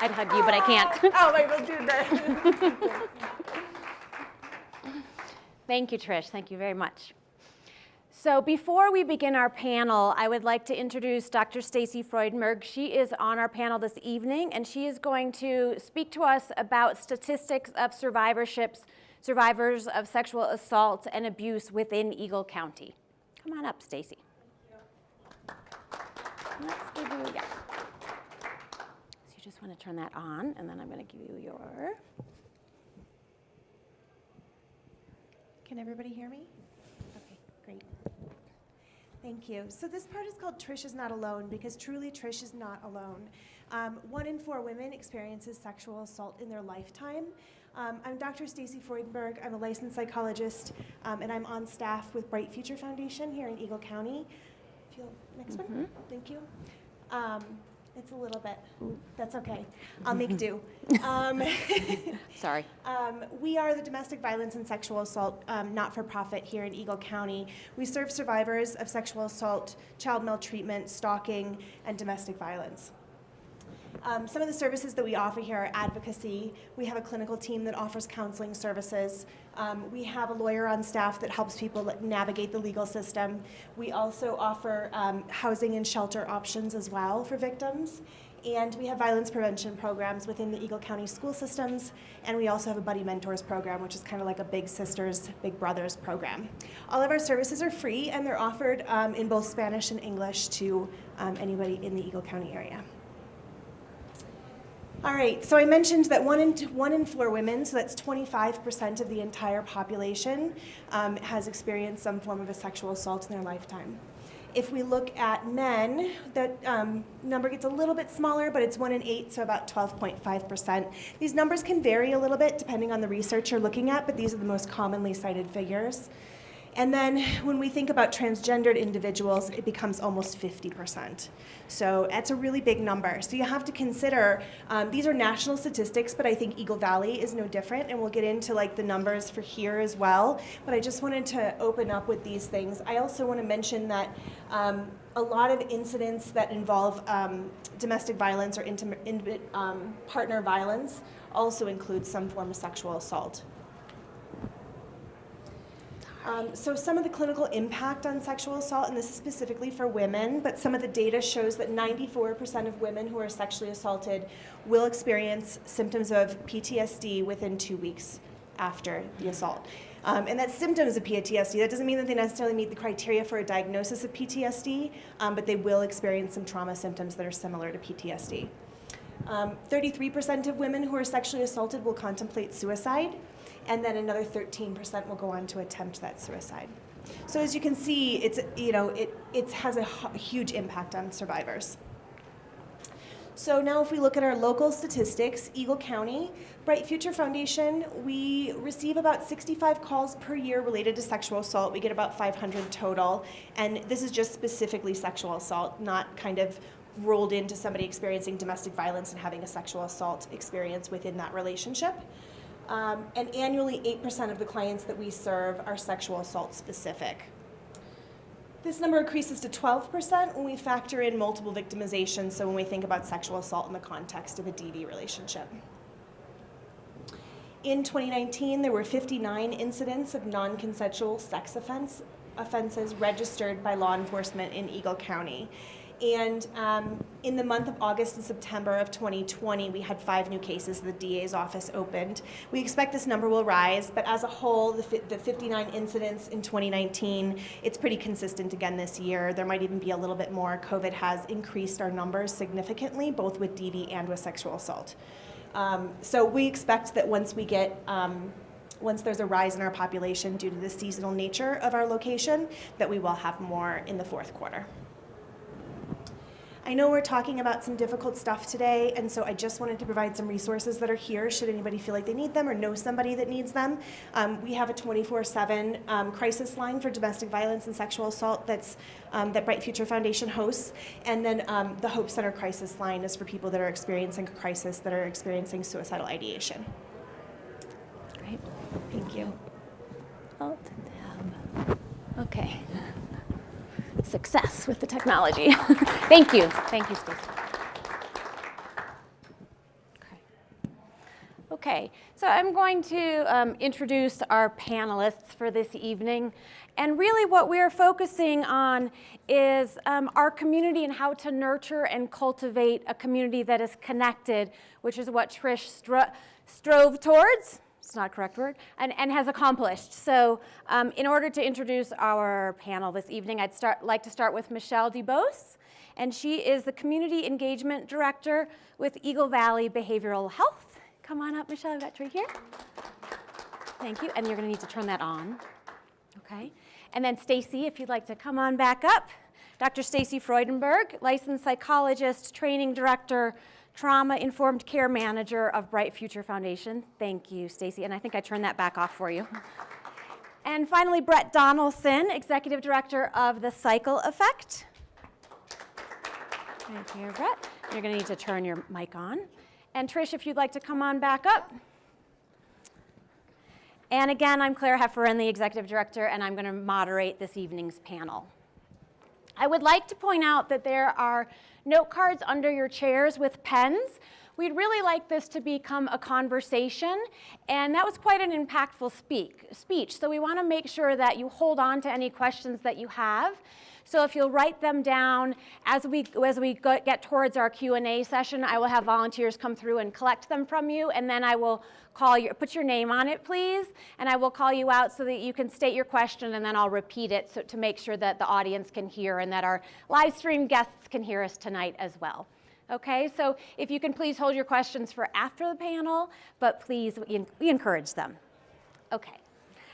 I'd hug you, but I can't. Oh, I will do that. Thank you, Trish. Thank you very much. So before we begin our panel, I would like to introduce Dr. Stacie Freudenberg. She is on our panel this evening, and she is going to speak to us about statistics of survivors of sexual assault and abuse within Eagle County. Come on up, Stacie. Let's give you, yeah. So you just want to turn that on, and then I'm going to give you your. Can everybody hear me? Okay, great. Thank you. So this part is called Trish is Not Alone, because truly Trish is not alone. 1 in 4 women experiences sexual assault in their lifetime. I'm Dr. Stacie Freudenberg. I'm a licensed psychologist, and I'm on staff with Bright Future Foundation here in Eagle County. Next one. Thank you. It's a little bit. That's okay. I'll make do. Sorry. We are the Domestic Violence and Sexual Assault not-for-profit here in Eagle County. We serve survivors of sexual assault, child maltreatment, stalking, and domestic violence. Some of the services that we offer here are advocacy. We have a clinical team that offers counseling services. We have a lawyer on staff that helps people navigate the legal system. We also offer housing and shelter options as well for victims. And we have violence prevention programs within the Eagle County school systems. And we also have a Buddy Mentors program, which is kind of like a Big Sisters, Big Brothers program. All of our services are free, and they're offered in both Spanish and English to anybody in the Eagle County area. All right, so I mentioned that 1 in 4 women, so that's 25% of the entire population, has experienced some form of a sexual assault in their lifetime. If we look at men, that number gets a little bit smaller, but it's 1 in 8, so about 12.5%. These numbers can vary a little bit depending on the research you're looking at, but these are the most commonly cited figures. And then when we think about transgendered individuals, it becomes almost 50%. So that's a really big number. So you have to consider, these are national statistics, but I think Eagle Valley is no different, and we'll get into like the numbers for here as well. But I just wanted to open up with these things. I also want to mention that a lot of incidents that involve domestic violence or intimate partner violence also include some form of sexual assault. So some of the clinical impact on sexual assault, and this is specifically for women, but some of the data shows that 94% of women who are sexually assaulted will experience symptoms of PTSD within 2 weeks after the assault. And that's symptoms of PTSD. That doesn't mean that they necessarily meet the criteria for a diagnosis of PTSD, but they will experience some trauma symptoms that are similar to PTSD. 33% of women who are sexually assaulted will contemplate suicide, and then another 13% will go on to attempt that suicide. So as you can see, it has a huge impact on survivors. So now if we look at our local statistics, Eagle County, Bright Future Foundation, we receive about 65 calls per year related to sexual assault. We get about 500 total, and this is just specifically sexual assault, not kind of rolled into somebody experiencing domestic violence and having a sexual assault experience within that relationship. And annually, 8% of the clients that we serve are sexual assault specific. This number increases to 12% when we factor in multiple victimizations, so when we think about sexual assault in the context of a DV relationship. In 2019, there were 59 incidents of non-consensual sex offenses registered by law enforcement in Eagle County. And in the month of August and September of 2020, we had 5 new cases the DA's office opened. We expect this number will rise, but as a whole, the 59 incidents in 2019, it's pretty consistent again this year. There might even be a little bit more. COVID has increased our numbers significantly, both with DV and with sexual assault. So we expect that once there's a rise in our population due to the seasonal nature of our location, that we will have more in the fourth quarter. I I know we're talking about some difficult stuff today, and so I just wanted to provide some resources that are here should anybody feel like they need them or know somebody that needs them. We have a 24/7 crisis line for domestic violence and sexual assault that Bright Future Foundation hosts, and then the Hope Center crisis line is for people that are experiencing a crisis, that are experiencing suicidal ideation. Great. Thank you. Alt tab. Okay. Success with the technology. Thank you. Thank you, Stacie. Okay, so I'm going to introduce our panelists for this evening. And really what we're focusing on is our community and how to nurture and cultivate a community that is connected, which is what Trish strove towards. It's not a correct word, and has accomplished. So in order to introduce our panel this evening, I'd like to start with Michelle Dibos, and she is the Community Engagement Director with Eagle Valley Behavioral Health. Come on up, Michelle, I've got you here. Thank you, and you're gonna need to turn that on, okay? And then Stacie, if you'd like to come on back up. Dr. Stacie Freudenberg, licensed psychologist, training director, trauma-informed care manager of Bright Future Foundation. Thank you, Stacie, and I think I turned that back off for you. And finally, Brett Donelson, executive director of the Cycle Effect. Thank you, Brett. You're gonna need to turn your mic on. And Trish, if you'd like to come on back up. And again, I'm Claire Hefferan, the executive director, and I'm gonna moderate this evening's panel. I would like to point out that there are note cards under your chairs with pens. We'd really like this to become a conversation, and that was quite an impactful speech. So we want to make sure that you hold on to any questions that you have. So if you'll write them down as we get towards our Q&A session, I will have volunteers come through and collect them from you, and then I will call you, put your name on it, please, and I will call you out so that you can state your question, and then I'll repeat it so to make sure that the audience can hear and that our live stream guests can hear us tonight as well. Okay, so if you can please hold your questions for after the panel, but please, we encourage them. Okay.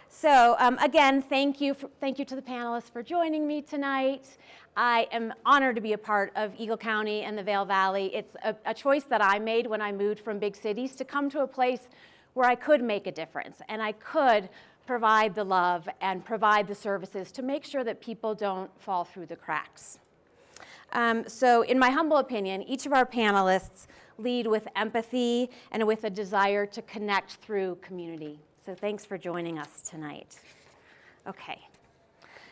So again, thank you to the panelists for joining me tonight. I am honored to be a part of Eagle County and the Vail Valley. It's a choice that I made when I moved from big cities to come to a place where I could make a difference and I could provide the love and provide the services to make sure that people don't fall through the cracks. So in my humble opinion, each of our panelists lead with empathy and with a desire to connect through community. So thanks for joining us tonight. Okay.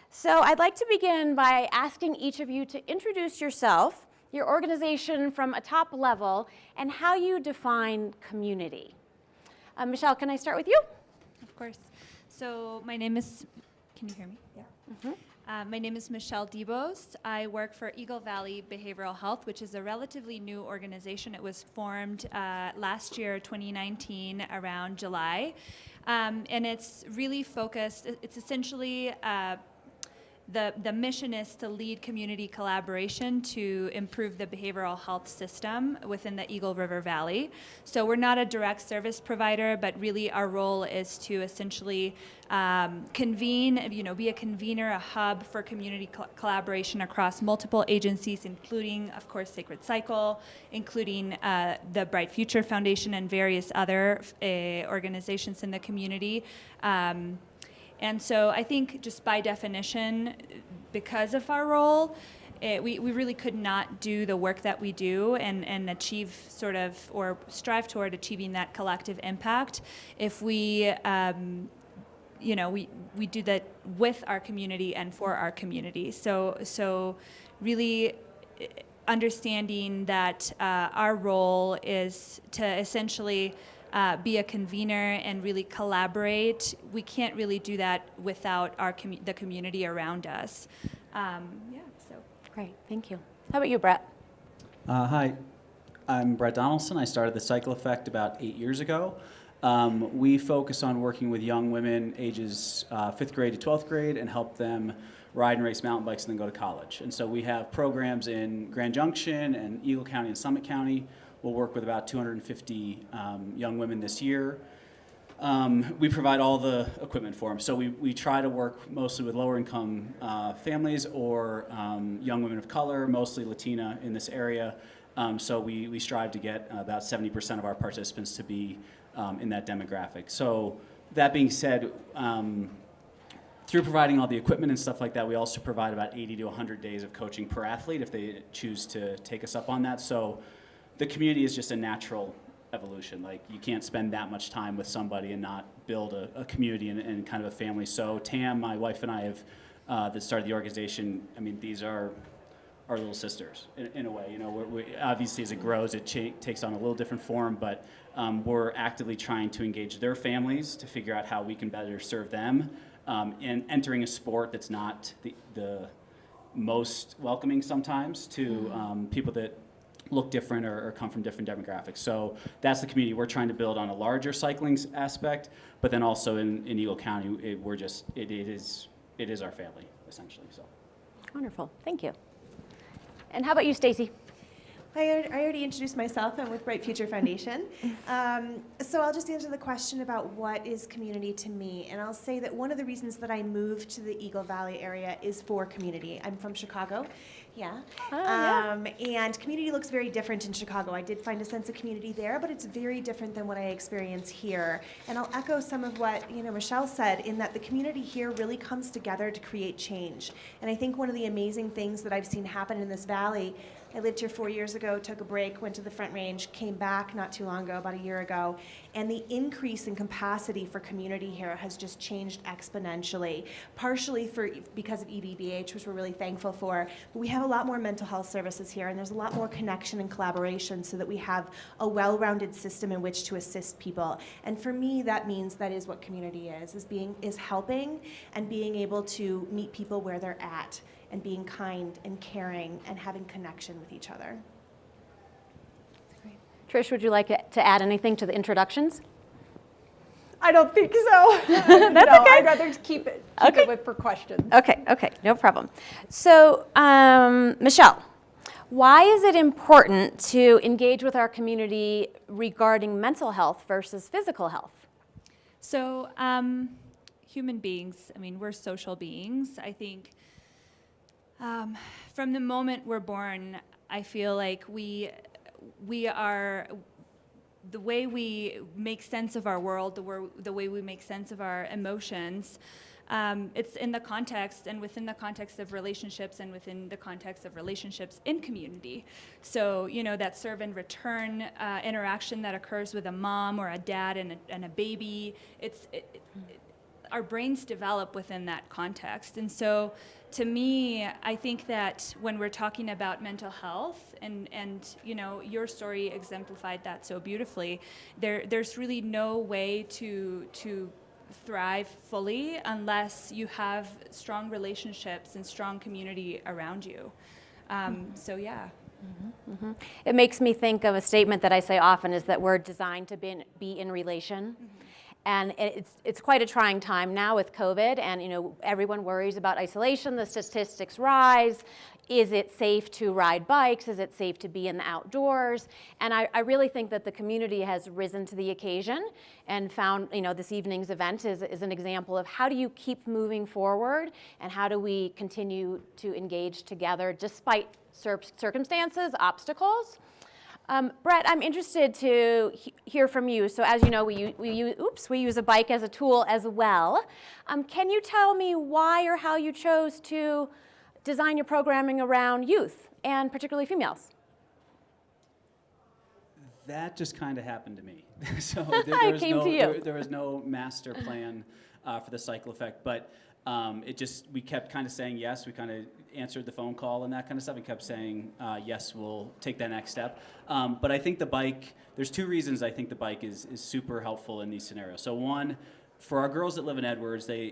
So I'd like to begin by asking each of you to introduce yourself, your organization from a top level, and how you define community. Michelle, can I start with you? Of course. So my name is, can you hear me? Yeah. Mm-hmm. My name is Michelle Dibos. I work for Eagle Valley Behavioral Health, which is a relatively new organization. It was formed last year, 2019, around July. And it's really focused, it's essentially, the mission is to lead community collaboration to improve the behavioral health system within the Eagle River Valley. So we're not a direct service provider, but really our role is to essentially convene, be a convener, a hub for community collaboration across multiple agencies, including, of course, Sacred Cycle, including the Bright Future Foundation and various other organizations in the community. And so I think just by definition, because of our role, we really could not do the work that we do and achieve sort of, or strive toward achieving that collective impact if we, we do that with our community and for our community. So really understanding that our role is to essentially be a convener and really collaborate. We can't really do that without the community around us. So. Great, thank you. How about you, Brett? Hi, I'm Brett Donelson. I started the Cycle Effect about 8 years ago. We focus on working with young women ages 5th grade to 12th grade and help them ride and race mountain bikes and then go to college. And so we have programs in Grand Junction and Eagle County and Summit County. We'll work with about 250 young women this year. we provide all the equipment for them. So we try to work mostly with lower income families or young women of color, mostly Latina in this area. So we strive to get about 70% of our participants to be in that demographic. So that being said, through providing all the equipment and stuff like that, we also provide about 80 to 100 days of coaching per athlete if they choose to take us up on that. So the community is just a natural evolution. Like, you can't spend that much time with somebody and not build a community and kind of a family. So Tam, my wife, and I have that started the organization. I mean, these are our little sisters in a way. You know, we obviously as it grows, it takes on a little different form, but we're actively trying to engage their families to figure out how we can better serve them. And entering a sport that's not the most welcoming sometimes to people that look different or come from different demographics. So that's the community we're trying to build on a larger cycling aspect, but then also in Eagle County, it is our family essentially. So Wonderful, thank you. And how about you, Stacie? I already introduced myself. I'm with Bright Future Foundation. So I'll just answer the question about what is community to me. And I'll say that one of the reasons that I moved to the Eagle Valley area is for community. I'm from Chicago. Yeah. And community looks very different in Chicago. I did find a sense of community there, but it's very different than what I experience here. And I'll echo some of what Michelle said, in that the community here really comes together to create change. And I think one of the amazing things that I've seen happen in this valley, I lived here 4 years ago, took a break, went to the Front Range, came back not too long ago, about a year ago, and the increase in capacity for community here has just changed exponentially, partially because of EBBH, which we're really thankful for, but we have a lot more mental health services here, and there's a lot more connection and collaboration so that we have a well-rounded system in which to assist people. And for me, that means that is what community is helping and being able to meet people where they're at, and being kind and caring and having connection with each other. Great. Trish, would you like to add anything to the introductions? I don't think so. That's no, okay. I'd rather keep it for questions. Okay, no problem. So, Michelle, why is it important to engage with our community regarding mental health versus physical health? So, human beings, I mean, we're social beings. I think from the moment we're born, I feel like we are, the way we make sense of our world, the way we make sense of our emotions, it's in the context and within the context of relationships and within the context of relationships in community. So, that serve and return interaction that occurs with a mom or a dad and a baby, our brains develop within that context. And so, to me, I think that when we're talking about mental health, and your story exemplified that so beautifully, there's really no way to thrive fully unless you have strong relationships and strong community around you. So yeah. Mm-hmm, mm-hmm. It makes me think of a statement that I say often, is that we're designed to be in relation. Mm-hmm. And it's quite a trying time now with COVID, and everyone worries about isolation. The statistics rise. Is it safe to ride bikes? Is it safe to be in the outdoors? And I really think that the community has risen to the occasion and found, this evening's event is an example of how do you keep moving forward and how do we continue to engage together despite circumstances, obstacles. Brett, I'm interested to hear from you. So as you know, we use a bike as a tool as well. Can you tell me why or how you chose to design your programming around youth, and particularly females? that just kind of happened to me. So there was no master plan for the cycle effect, but we kept kind of saying yes. We kind of answered the phone call and that kind of stuff, and kept saying yes, we'll take that next step. But I think the bike, there's two reasons I think the bike is super helpful in these scenarios. So one, for our girls that live in Edwards, a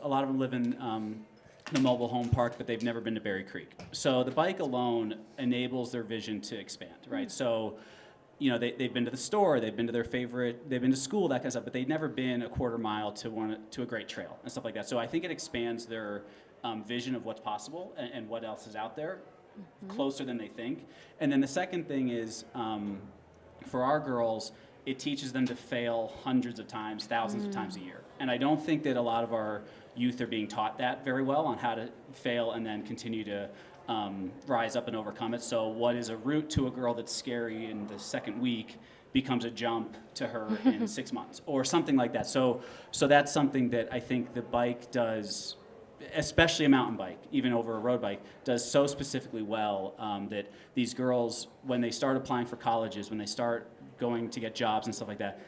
lot of them live in the mobile home park, but they've never been to Berry Creek. So the bike alone enables their vision to expand, right? So, they've been to the store, they've been to school, that kind of stuff, but they've never been a quarter mile to a great trail and stuff like that. So I think it expands their vision of what's possible and what else is out there, closer than they think. And then the second thing is, for our girls, it teaches them to fail hundreds of times, thousands of times a year. And I don't think that a lot of our youth are being taught that very well, on how to fail and then continue to rise up and overcome it. So what is a route to a girl that's scary in the second week becomes a jump to her in 6 months, or something like that. So that's something that I think the bike does, especially a mountain bike, even over a road bike, does so specifically well, that these girls, when they start applying for colleges, when they start going to get jobs and stuff like that,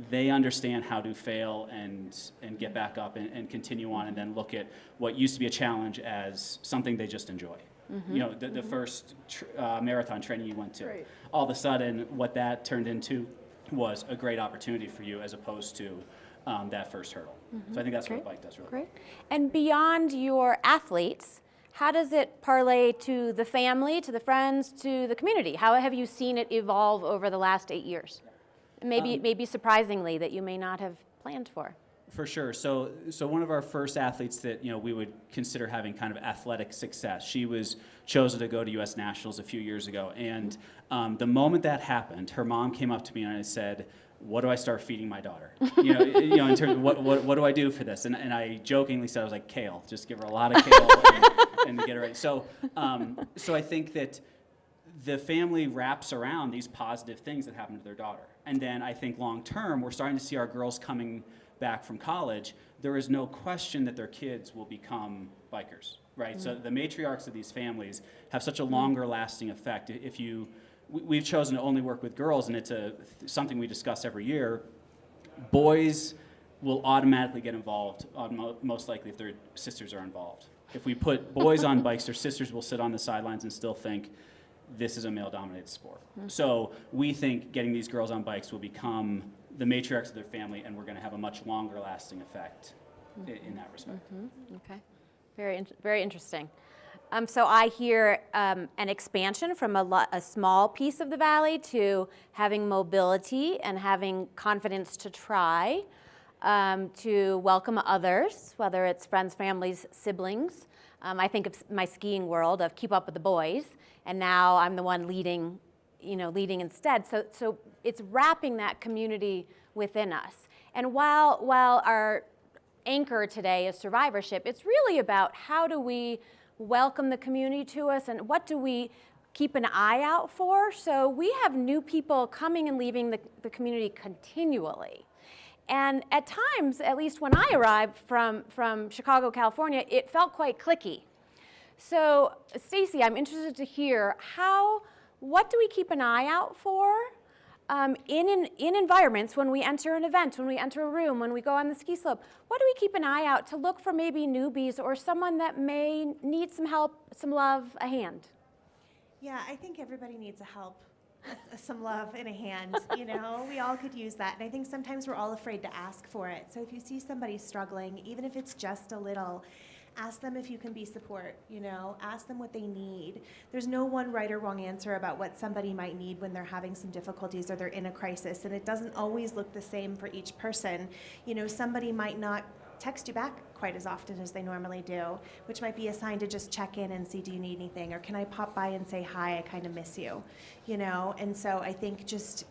they understand how to fail and get back up and continue on, and then look at what used to be a challenge as something they just enjoy. You know, the first marathon training you went to, Right. all of a sudden what that turned into was a great opportunity for you, as opposed to that first hurdle. So I think that's what a bike does really well. Great. And beyond your athletes, how does it parlay to the family, to the friends, to the community? How have you seen it evolve over the last 8 years? Maybe surprisingly, that you may not have planned for. For sure. So one of our first athletes that, you know, we would consider having kind of athletic success, she was chosen to go to U.S. Nationals a few years ago. And the moment that happened, her mom came up to me and I said, "What do I start feeding my daughter?" You know, in terms of what do I do for this? And I jokingly said, I was like, kale. Just give her a lot of kale and get her ready. So I think that the family wraps around these positive things that happen to their daughter. And then I think long term, we're starting to see our girls coming back from college. There is no question that their kids will become bikers, right? So the matriarchs of these families have such a longer lasting effect. We've chosen to only work with girls, and it's something we discuss every year. Boys will automatically get involved, most likely if their sisters are involved. If we put boys on bikes, their sisters will sit on the sidelines and still think, this is a male-dominated sport. So we think getting these girls on bikes will become the matriarchs of their family, and we're going to have a much longer-lasting effect in that respect. Okay, very interesting. So I hear an expansion from a small piece of the valley to having mobility and having confidence to try, to welcome others, whether it's friends, families, siblings. I think of my skiing world of keep up with the boys, and now I'm the one leading instead. So it's wrapping that community within us. And while our anchor today is survivorship, it's really about how do we welcome the community to us, and what do we keep an eye out for. So we have new people coming and leaving the community continually. And at times, at least when I arrived from Chicago, California, it felt quite cliquey. So Stacie, I'm interested to hear what do we keep an eye out for in environments, when we enter an event, when we enter a room, when we go on the ski slope? What do we keep an eye out to look for maybe newbies or someone that may need some help, some love, a hand? Yeah, I think everybody needs a help, some love and a hand, you know? We all could use that. And I think sometimes we're all afraid to ask for it. So if you see somebody struggling, even if it's just a little, ask them if you can be support, you know? Ask them what they need. There's no one right or wrong answer about what somebody might need when they're having some difficulties or they're in a crisis. And it doesn't always look the same for each person. You know, somebody might not text you back quite as often as they normally do, which might be a sign to just check in and see, do you need anything? Or can I pop by and say hi, I kind of miss you, you know? And so I think just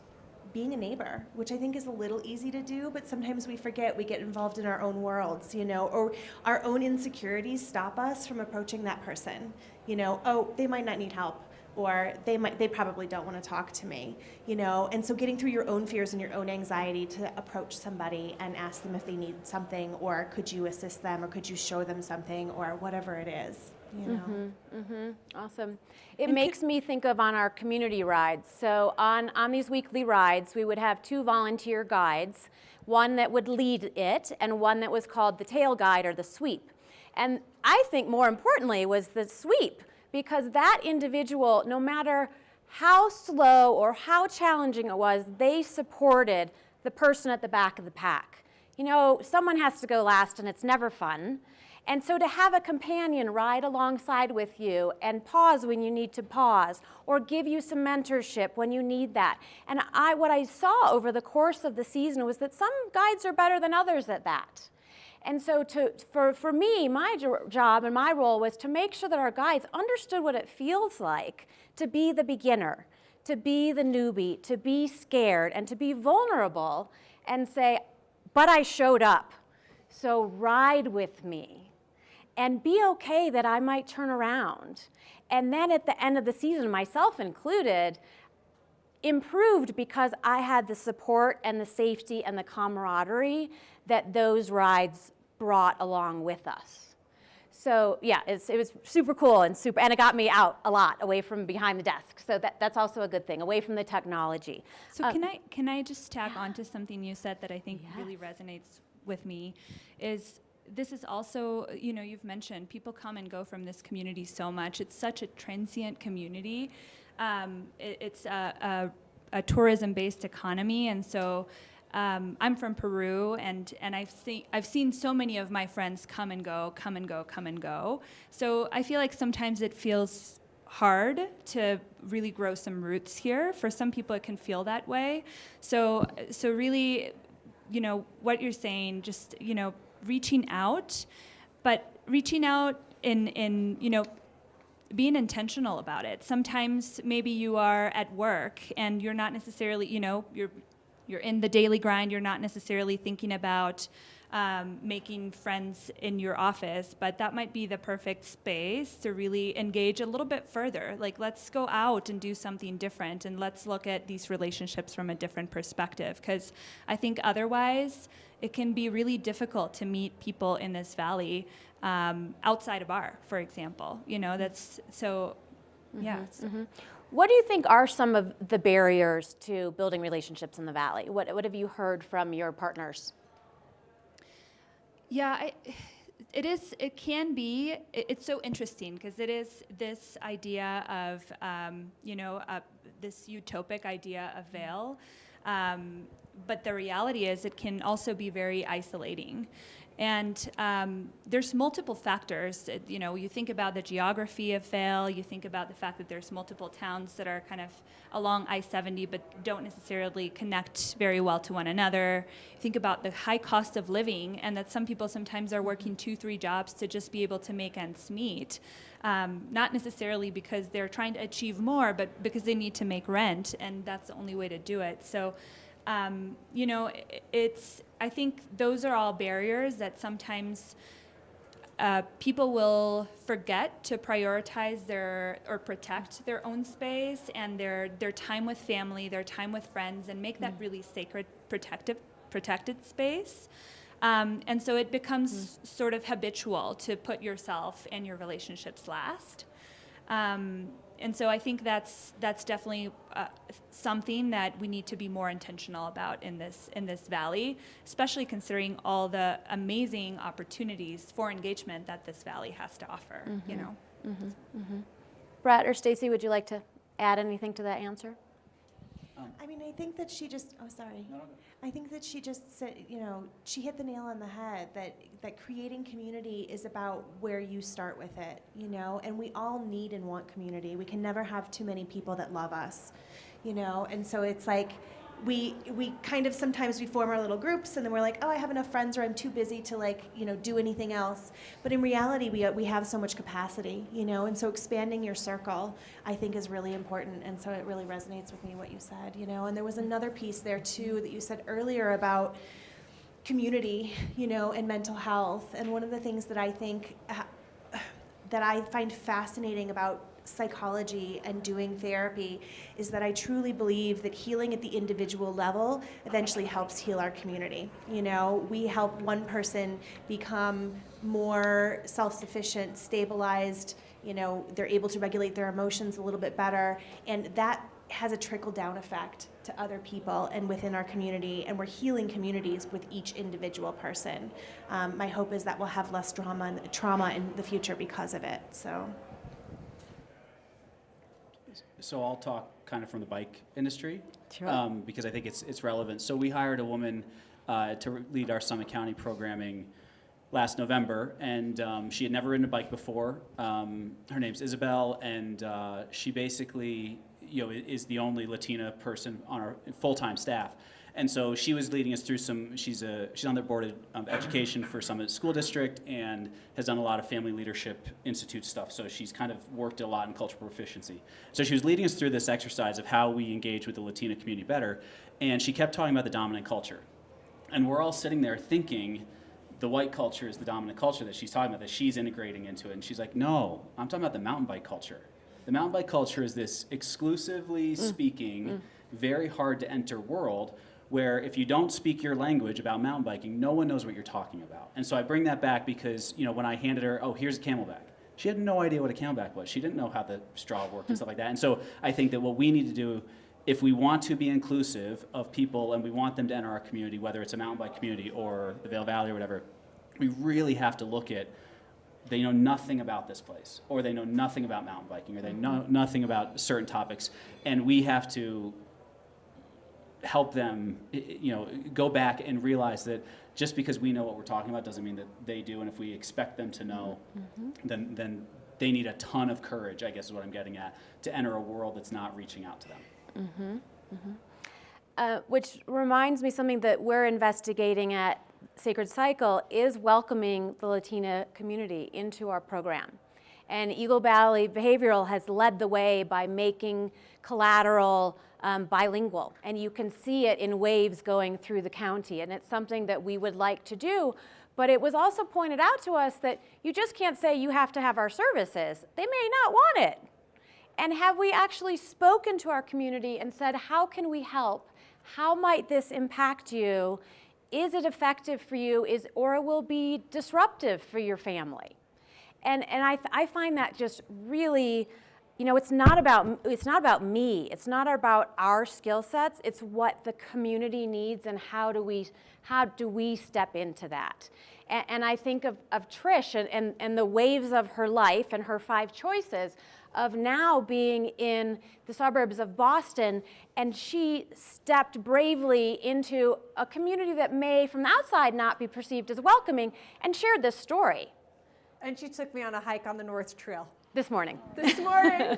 being a neighbor, which I think is a little easy to do, but sometimes we forget, we get involved in our own worlds, you know, or our own insecurities stop us from approaching that person, you know, oh, they might not need help, or they probably don't want to talk to me, you know, and so getting through your own fears and your own anxiety to approach somebody and ask them if they need something, or could you assist them, or could you show them something, or whatever it is, you know. Awesome. It makes me think of on our community rides. So on these weekly rides, we would have 2 volunteer guides, one that would lead it and one that was called the tail guide or the sweep. And I think more importantly was the sweep, because that individual, no matter how slow or how challenging it was, they supported the person at the back of the pack. You know, someone has to go last and it's never fun. And so to have a companion ride alongside with you and pause when you need to pause, or give you some mentorship when you need that. And what I saw over the course of the season was that some guides are better than others at that. And so for me, my job and my role was to make sure that our guides understood what it feels like to be the beginner, to be the newbie, to be scared, and to be vulnerable and say, but I showed up, so ride with me. And be okay that I might turn around. And then at the end of the season, myself included, improved because I had the support and the safety and the camaraderie that those rides brought along with us. So yeah, it was super cool and it got me out a lot, away from behind the desk. So that's also a good thing, away from the technology. So can I just tack on to something you said that I think really resonates with me, is this is also, you've mentioned people come and go from this community so much. It's such a transient community. It's a tourism-based economy, and so I'm from Peru, and I've seen so many of my friends come and go. So I feel like sometimes it feels hard to really grow some roots here. For some people, it can feel that way. So really, what you're saying, just reaching out, but reaching out in being intentional about it. Sometimes maybe you are at work and you're not necessarily, you're in the daily grind, you're not necessarily thinking about making friends in your office, but that might be the perfect space to really engage a little bit further. Like, let's go out and do something different, and let's look at these relationships from a different perspective, because I think otherwise it can be really difficult to meet people in this valley outside a bar, for example. That's so, yeah. Mm-hmm. What do you think are some of the barriers to building relationships in the valley? What have you heard from your partners? Yeah, it can be. It's so interesting because it is this idea of, this utopic idea of Vail. But the reality is it can also be very isolating. And there's multiple factors. You think about the geography of Vail, you think about the fact that there's multiple towns that are kind of along I-70 but don't necessarily connect very well to one another. You think about the high cost of living, and that some people sometimes are working 2-3 jobs to just be able to make ends meet. Not necessarily because they're trying to achieve more, but because they need to make rent, and that's the only way to do it. So I think those are all barriers that sometimes people will forget to prioritize or protect their own space and their time with family, their time with friends, and make that really sacred, protected space. And so it becomes sort of habitual to put yourself and your relationships last. And so I think that's definitely something that we need to be more intentional about in this valley, especially considering all the amazing opportunities for engagement that this valley has to offer. Brett or Stacie, would you like to add anything to that answer? I think that she just, I think that she just said, she hit the nail on the head that creating community is about where you start with it, and we all need and want community. We can never have too many people that love us, and so it's like, we kind of sometimes we form our little groups and then we're like, oh, I have enough friends, or I'm too busy to do anything else. But in reality, we have so much capacity, and so expanding your circle, I think, is really important. And so it really resonates with me what you said, And there was another piece there too that you said earlier about community, and mental health. And one of the things that I think that I find fascinating about psychology and doing therapy is that I truly believe that healing at the individual level eventually helps heal our community. We help one person become more self-sufficient, stabilized, they're able to regulate their emotions a little bit better, and that has a trickle-down effect to other people and within our community, and we're healing communities with each individual person. My hope is that we'll have less trauma in the future because of it. So I'll talk kind of from the bike industry, Sure. because I think it's relevant. So we hired a woman to lead our Summit County programming last November, and she had never ridden a bike before. Her name's Isabel, and she basically, is the only Latina person on our full-time staff. And so she was leading us through she's on the board of education for Summit School District and has done a lot of Family Leadership Institute stuff. So she's kind of worked a lot in cultural proficiency. So she was leading us through this exercise of how we engage with the Latina community better. And she kept talking about the dominant culture. And we're all sitting there thinking the white culture is the dominant culture that she's talking about, that she's integrating into it. And she's like, no, I'm talking about the mountain bike culture. The mountain bike culture is this exclusively speaking, very hard to enter world where if you don't speak your language about mountain biking, no one knows what you're talking about. And so I bring that back because, when I handed her, oh, here's a Camelback, she had no idea what a Camelback was. She didn't know how the straw worked and stuff like that. And so I think that what we need to do, if we want to be inclusive of people and we want them to enter our community, whether it's a mountain bike community or the Vail Valley or whatever, we really have to look at, they know nothing about this place, or they know nothing about mountain biking, or they know nothing about certain topics, and we have to help them, go back and realize that just because we know what we're talking about doesn't mean that they do, and if we expect them to know, then they need a ton of courage, I guess is what I'm getting at, to enter a world that's not reaching out to them. Which reminds me something that we're investigating at Sacred Cycle is welcoming the Latina community into our program. And Eagle Valley Behavioral has led the way by making collateral bilingual. And you can see it in waves going through the county. And it's something that we would like to do. But it was also pointed out to us that you just can't say you have to have our services. They may not want it. And have we actually spoken to our community and said, how can we help? How might this impact you? Is it effective for you, or it will be disruptive for your family? And I find that just really, it's not about me. It's not about our skill sets. It's what the community needs, and how do we step into that? And I think of Trish and the waves of her life and her 5 choices of now being in the suburbs of Boston, and she stepped bravely into a community that may from the outside not be perceived as welcoming, and shared this story. And she took me on a hike on the North Trail. This morning. This morning.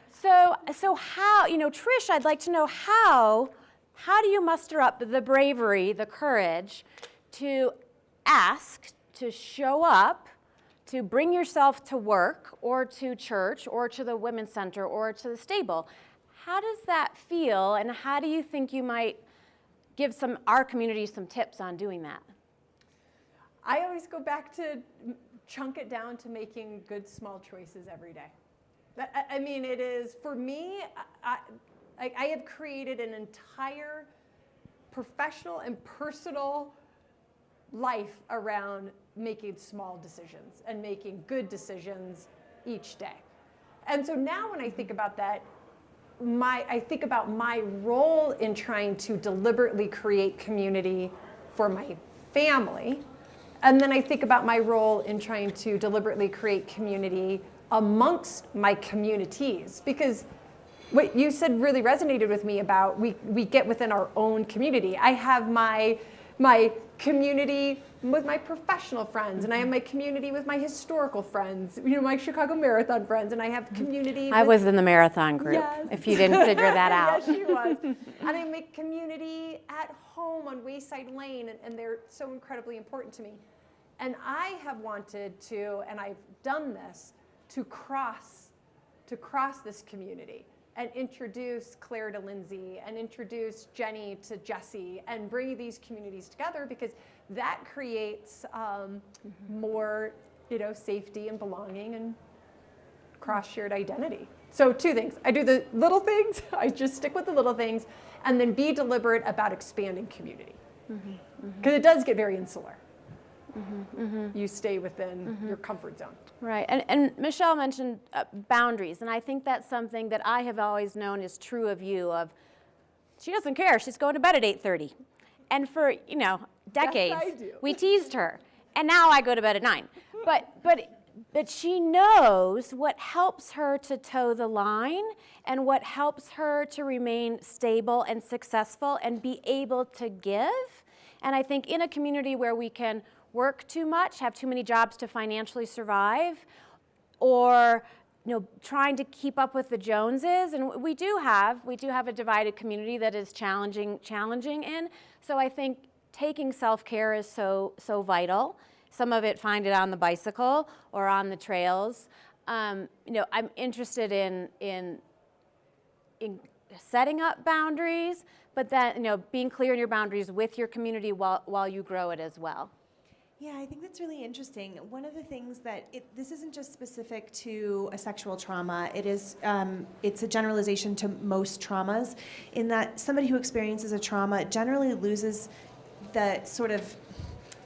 So how, Trish, I'd like to know how do you muster up the bravery, the courage to ask, to show up, to bring yourself to work or to church or to the women's center or to the stable? How does that feel, and how do you think you might give our community some tips on doing that? I always go back to chunk it down to making good small choices every day. I mean, it is, for me, I have created an entire professional and personal life around making small decisions and making good decisions each day. And so now when I think about that, I think about my role in trying to deliberately create community for my family. And then I think about my role in trying to deliberately create community amongst my communities. Because what you said really resonated with me about we get within our own community. I have my community with my professional friends, and I have my community with my historical friends, my Chicago Marathon friends, and I have community I was in the marathon group, Yes. if you didn't figure that out. Yes, she was. And I make community at home on Wayside Lane, and they're so incredibly important to me. And I have wanted to, and I've done this, to cross this community and introduce Claire to Lindsay and introduce Jenny to Jesse and bring these communities together, because that creates more, safety and belonging and cross-shared identity. So 2 things. I do the little things, I just stick with the little things, and then be deliberate about expanding community. Because it does get very insular. You stay within your comfort zone. Right, and Michelle mentioned boundaries, and I think that's something that I have always known is true of you, of she doesn't care, she's going to bed at 8:30. And for, decades, Yes, I do. we teased her, and now I go to bed at 9. But she knows what helps her to toe the line and what helps her to remain stable and successful and be able to give. And I think in a community where we can work too much, have too many jobs to financially survive, or trying to keep up with the Joneses, and we do have a divided community that is challenging in. So I think taking self-care is so vital. Some of it, find it on the bicycle or on the trails. I'm interested in setting up boundaries, but then being clear in your boundaries with your community while you grow it as well. Yeah, I think that's really interesting. One of the things that this isn't just specific to a sexual trauma. It's a generalization to most traumas, in that somebody who experiences a trauma generally loses the sort of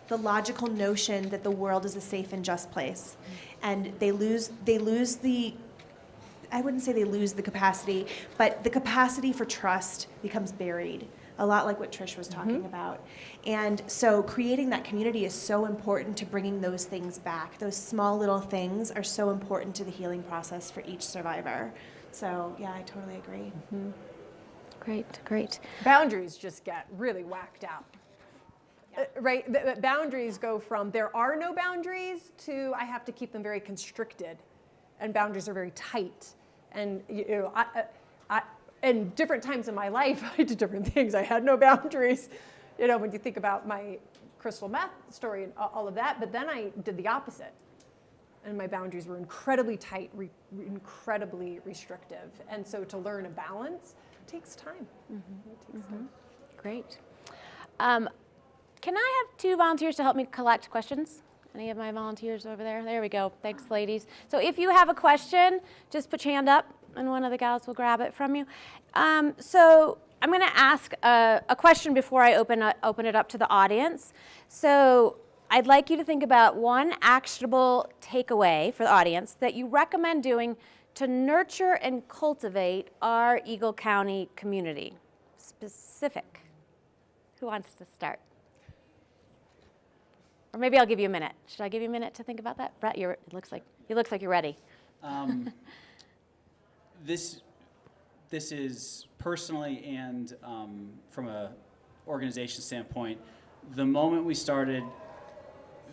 the logical notion that the world is a safe and just place, and they lose the. I wouldn't say they lose the capacity, but the capacity for trust becomes buried. A lot like what Trish was talking about. And so creating that community is so important to bringing those things back. Those small little things are so important to the healing process for each survivor. So yeah, I totally agree. Great. Boundaries just get really whacked out. Right? The boundaries go from there are no boundaries to I have to keep them very constricted, and boundaries are very tight. And in different times in my life, I did different things. I had no boundaries, when you think about my crystal meth story and all of that. But then I did the opposite, and my boundaries were incredibly tight, incredibly restrictive. And so to learn a balance takes time. It takes time. Great. Can I have 2 volunteers to help me collect questions? Any of my volunteers over there? There we go. Thanks, ladies. So if you have a question, just put your hand up, and one of the gals will grab it from you. So I'm going to ask a question before I open it up to the audience. So I'd like you to think about one actionable takeaway for the audience that you recommend doing to nurture and cultivate our Eagle County community. Specific. Who wants to start? Or maybe I'll give you a minute. Should I give you a minute to think about that? Brett, it looks like you're ready. This is personally and from a organization standpoint, the moment we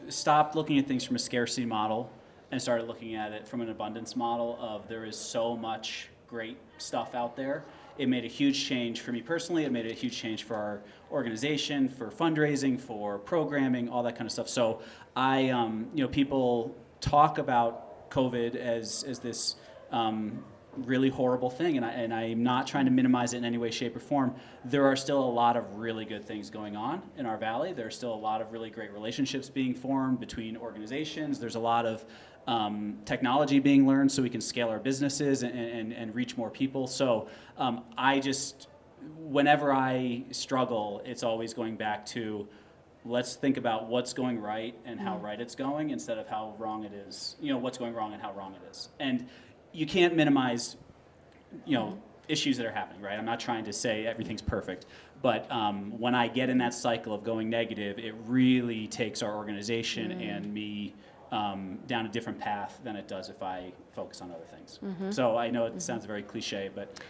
stopped looking at things from a scarcity model and started looking at it from an abundance model of there is so much great stuff out there, it made a huge change for me personally. It made a huge change for our organization, for fundraising, for programming, all that kind of stuff. So people talk about COVID as this really horrible thing, and I'm not trying to minimize it in any way, shape, or form. There are still a lot of really good things going on in our valley. There's still a lot of really great relationships being formed between organizations. There's a lot of technology being learned so we can scale our businesses and reach more people. So whenever I struggle, it's always going back to let's think about what's going right and how right it's going instead of how wrong it is, what's going wrong and how wrong it is. And you can't minimize, issues that are happening, right? I'm not trying to say everything's perfect, but when I get in that cycle of going negative, it really takes our organization and me down a different path than it does if I focus on other things. So I know it sounds very cliche, but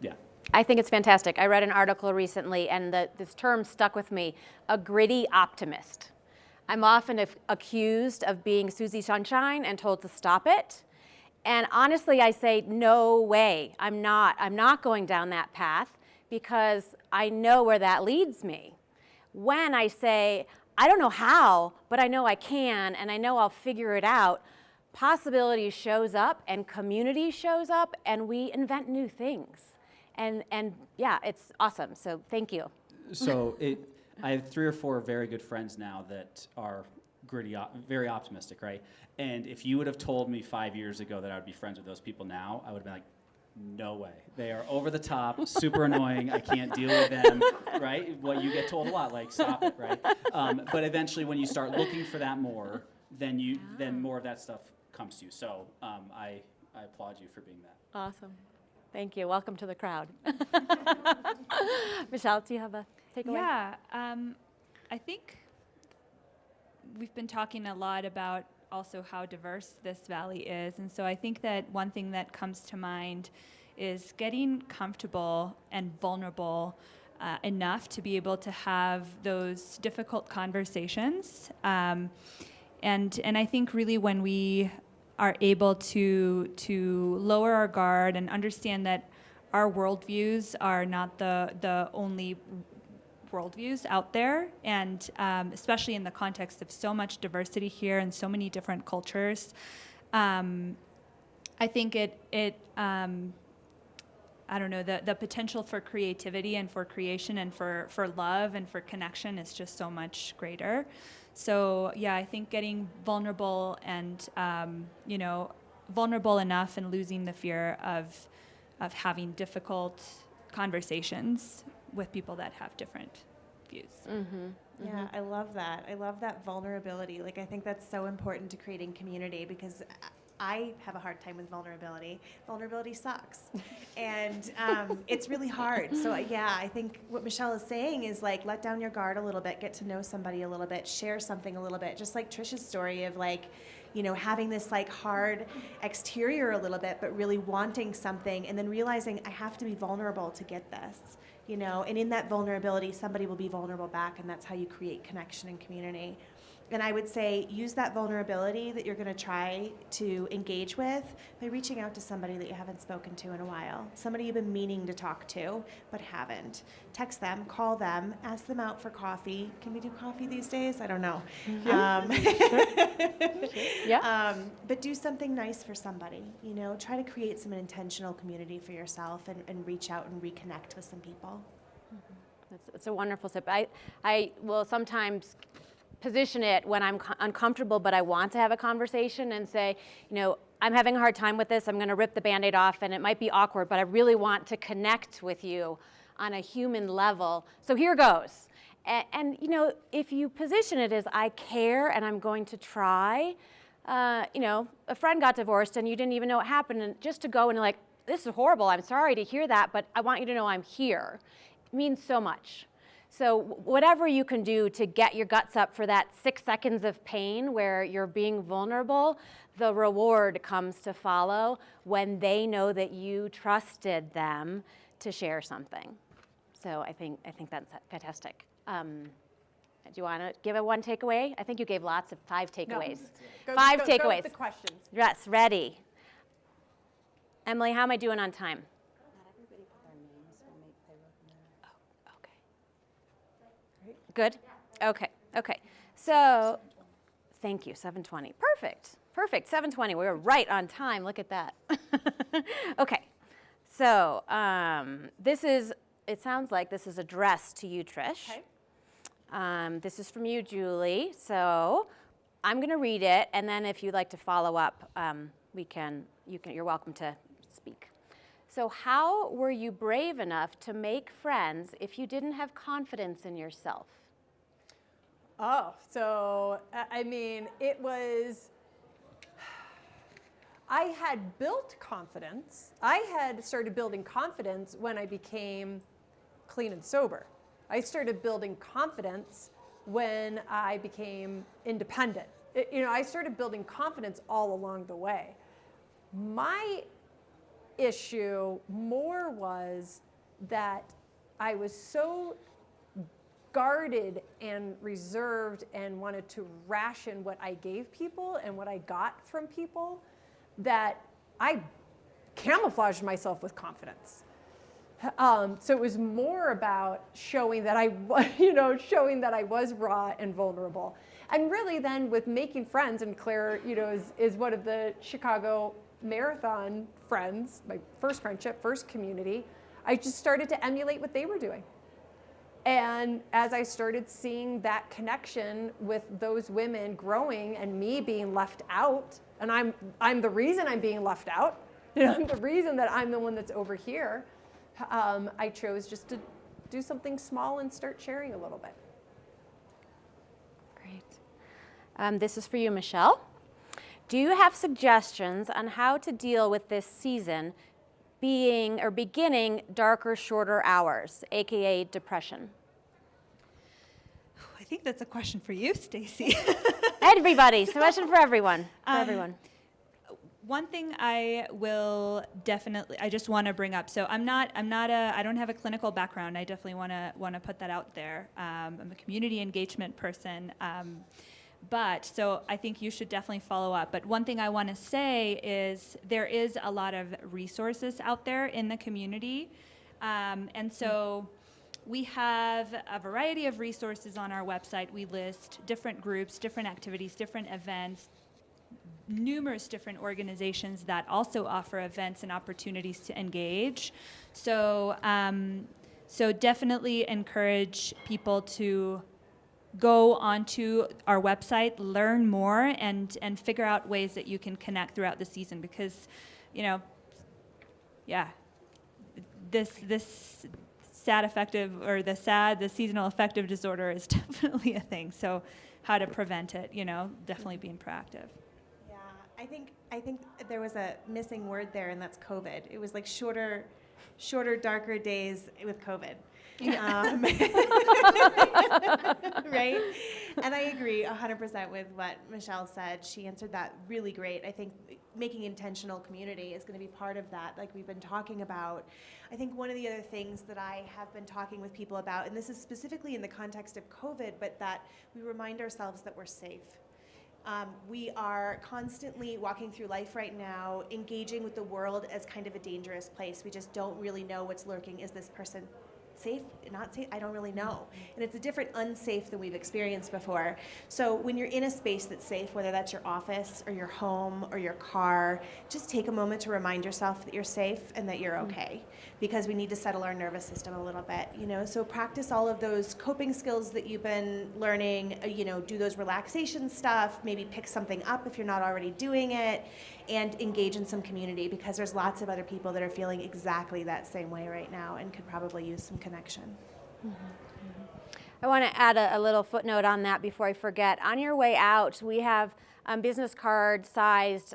yeah. I think it's fantastic. I read an article recently, and this term stuck with me, a gritty optimist. I'm often accused of being Susie Sunshine and told to stop it. And honestly, I say, no way, I'm not going down that path because I know where that leads me. When I say, I don't know how, but I know I can, and I know I'll figure it out, possibility shows up and community shows up, and we invent new things. And yeah, it's awesome, so thank you. So I have 3 or 4 very good friends now that are gritty, very optimistic, right? And if you would have told me 5 years ago that I would be friends with those people now, I would have been like, no way. They are over the top, super annoying. I can't deal with them, right? Well, you get told a lot, like, stop it, right? But eventually, when you start looking for that more, then more of that stuff comes to you. So I applaud you for being that. Awesome. Thank you. Welcome to the crowd. Michelle, do you have a takeaway? Yeah. I think we've been talking a lot about also how diverse this valley is. And so I think that one thing that comes to mind is getting comfortable and vulnerable enough to be able to have those difficult conversations. And I think really when we are able to lower our guard and understand that our worldviews are not the only worldviews out there, and especially in the context of so much diversity here and so many different cultures, I think I don't know, the potential for creativity and for creation and for love and for connection is just so much greater. So yeah, I think getting vulnerable and vulnerable enough and losing the fear of having difficult conversations with people that have different views. Yeah, I love that. I love that vulnerability. Like, I think that's so important to creating community, because I have a hard time with vulnerability. Vulnerability sucks. And it's really hard. So yeah, I think what Michelle is saying is, like, let down your guard a little bit, get to know somebody a little bit, share something a little bit. Just like Trish's story of, like, having this, like, hard exterior a little bit, but really wanting something, and then realizing I have to be vulnerable to get this, and in that vulnerability, somebody will be vulnerable back, and that's how you create connection and community. And I would say use that vulnerability that you're going to try to engage with by reaching out to somebody that you haven't spoken to in a while, somebody you've been meaning to talk to but haven't. Text them, call them, ask them out for coffee. Can we do coffee these days? I don't know. But do something nice for somebody. Try to create some intentional community for yourself, and reach out and reconnect with some people. It's a wonderful tip. I will sometimes position it when I'm uncomfortable, but I want to have a conversation, and say, I'm having a hard time with this. I'm going to rip the Band-Aid off, and it might be awkward, but I really want to connect with you on a human level. So here goes. And if you position it as, I care and I'm going to try, a friend got divorced and you didn't even know what happened, and just to go and, like, this is horrible, I'm sorry to hear that, but I want you to know I'm here, it means so much. So whatever you can do to get your guts up for that 6 seconds of pain where you're being vulnerable, the reward comes to follow when they know that you trusted them to share something. So I think that's fantastic. Do you want to give one takeaway? I think you gave lots of 5 takeaways. No. Five Go takeaways. with the questions. Yes, ready. Emily, how am I doing on time? Good? Okay. So, thank you, 7:20. Perfect, 7:20. We were right on time. Look at that. Okay. So, it sounds like this is addressed to you, Trish. Okay. This is from you, Julie. So, I'm going to read it, and then if you'd like to follow up, you're welcome to speak. So, how were you brave enough to make friends if you didn't have confidence in yourself? Oh, so, I mean, I had built confidence. I had started building confidence when I became clean and sober. I started building confidence when I became independent. I started building confidence all along the way. My issue more was that I was so guarded and reserved and wanted to ration what I gave people and what I got from people that I camouflaged myself with confidence. So it was more about showing that I was raw and vulnerable. And really then with making friends, and Claire, is one of the Chicago Marathon friends, my first friendship, first community, I just started to emulate what they were doing. And as I started seeing that connection with those women growing and me being left out, and I'm the reason I'm being left out, I'm the reason that I'm the one that's over here, I chose just to do something small and start sharing a little bit. Great. This is for you, Michelle. Do you have suggestions on how to deal with this season beginning darker, shorter hours, aka depression? I think that's a question for you, Stacie. Everybody, it's a question for everyone. One thing I just want to bring up. So I don't have a clinical background. I definitely want to put that out there. I'm a community engagement person. So I think you should definitely follow up. But one thing I want to say is there is a lot of resources out there in the community. And so we have a variety of resources on our website. We list different groups, different activities, different events, numerous different organizations that also offer events and opportunities to engage. So, so definitely encourage people to go onto our website, learn more, and figure out ways that you can connect throughout the season, because, you know, yeah, this the seasonal affective disorder is definitely a thing. So how to prevent it, definitely being proactive. Yeah, I think there was a missing word there, and that's COVID. It was like shorter, darker days with COVID. Right? And I agree 100% with what Michelle said. She answered that really great. I think making intentional community is going to be part of that, like we've been talking about. I think one of the other things that I have been talking with people about, and this is specifically in the context of COVID, but that we remind ourselves that we're safe. We are constantly walking through life right now, engaging with the world as kind of a dangerous place. We just don't really know what's lurking. Is this person safe, not safe? I don't really know. And it's a different unsafe than we've experienced before. So when you're in a space that's safe, whether that's your office or your home or your car, just take a moment to remind yourself that you're safe and that you're okay, because we need to settle our nervous system a little bit, So practice all of those coping skills that you've been learning, do those relaxation stuff, maybe pick something up if you're not already doing it, and engage in some community, because there's lots of other people that are feeling exactly that same way right now and could probably use some connection. I want to add a little footnote on that before I forget. On your way out, we have business card-sized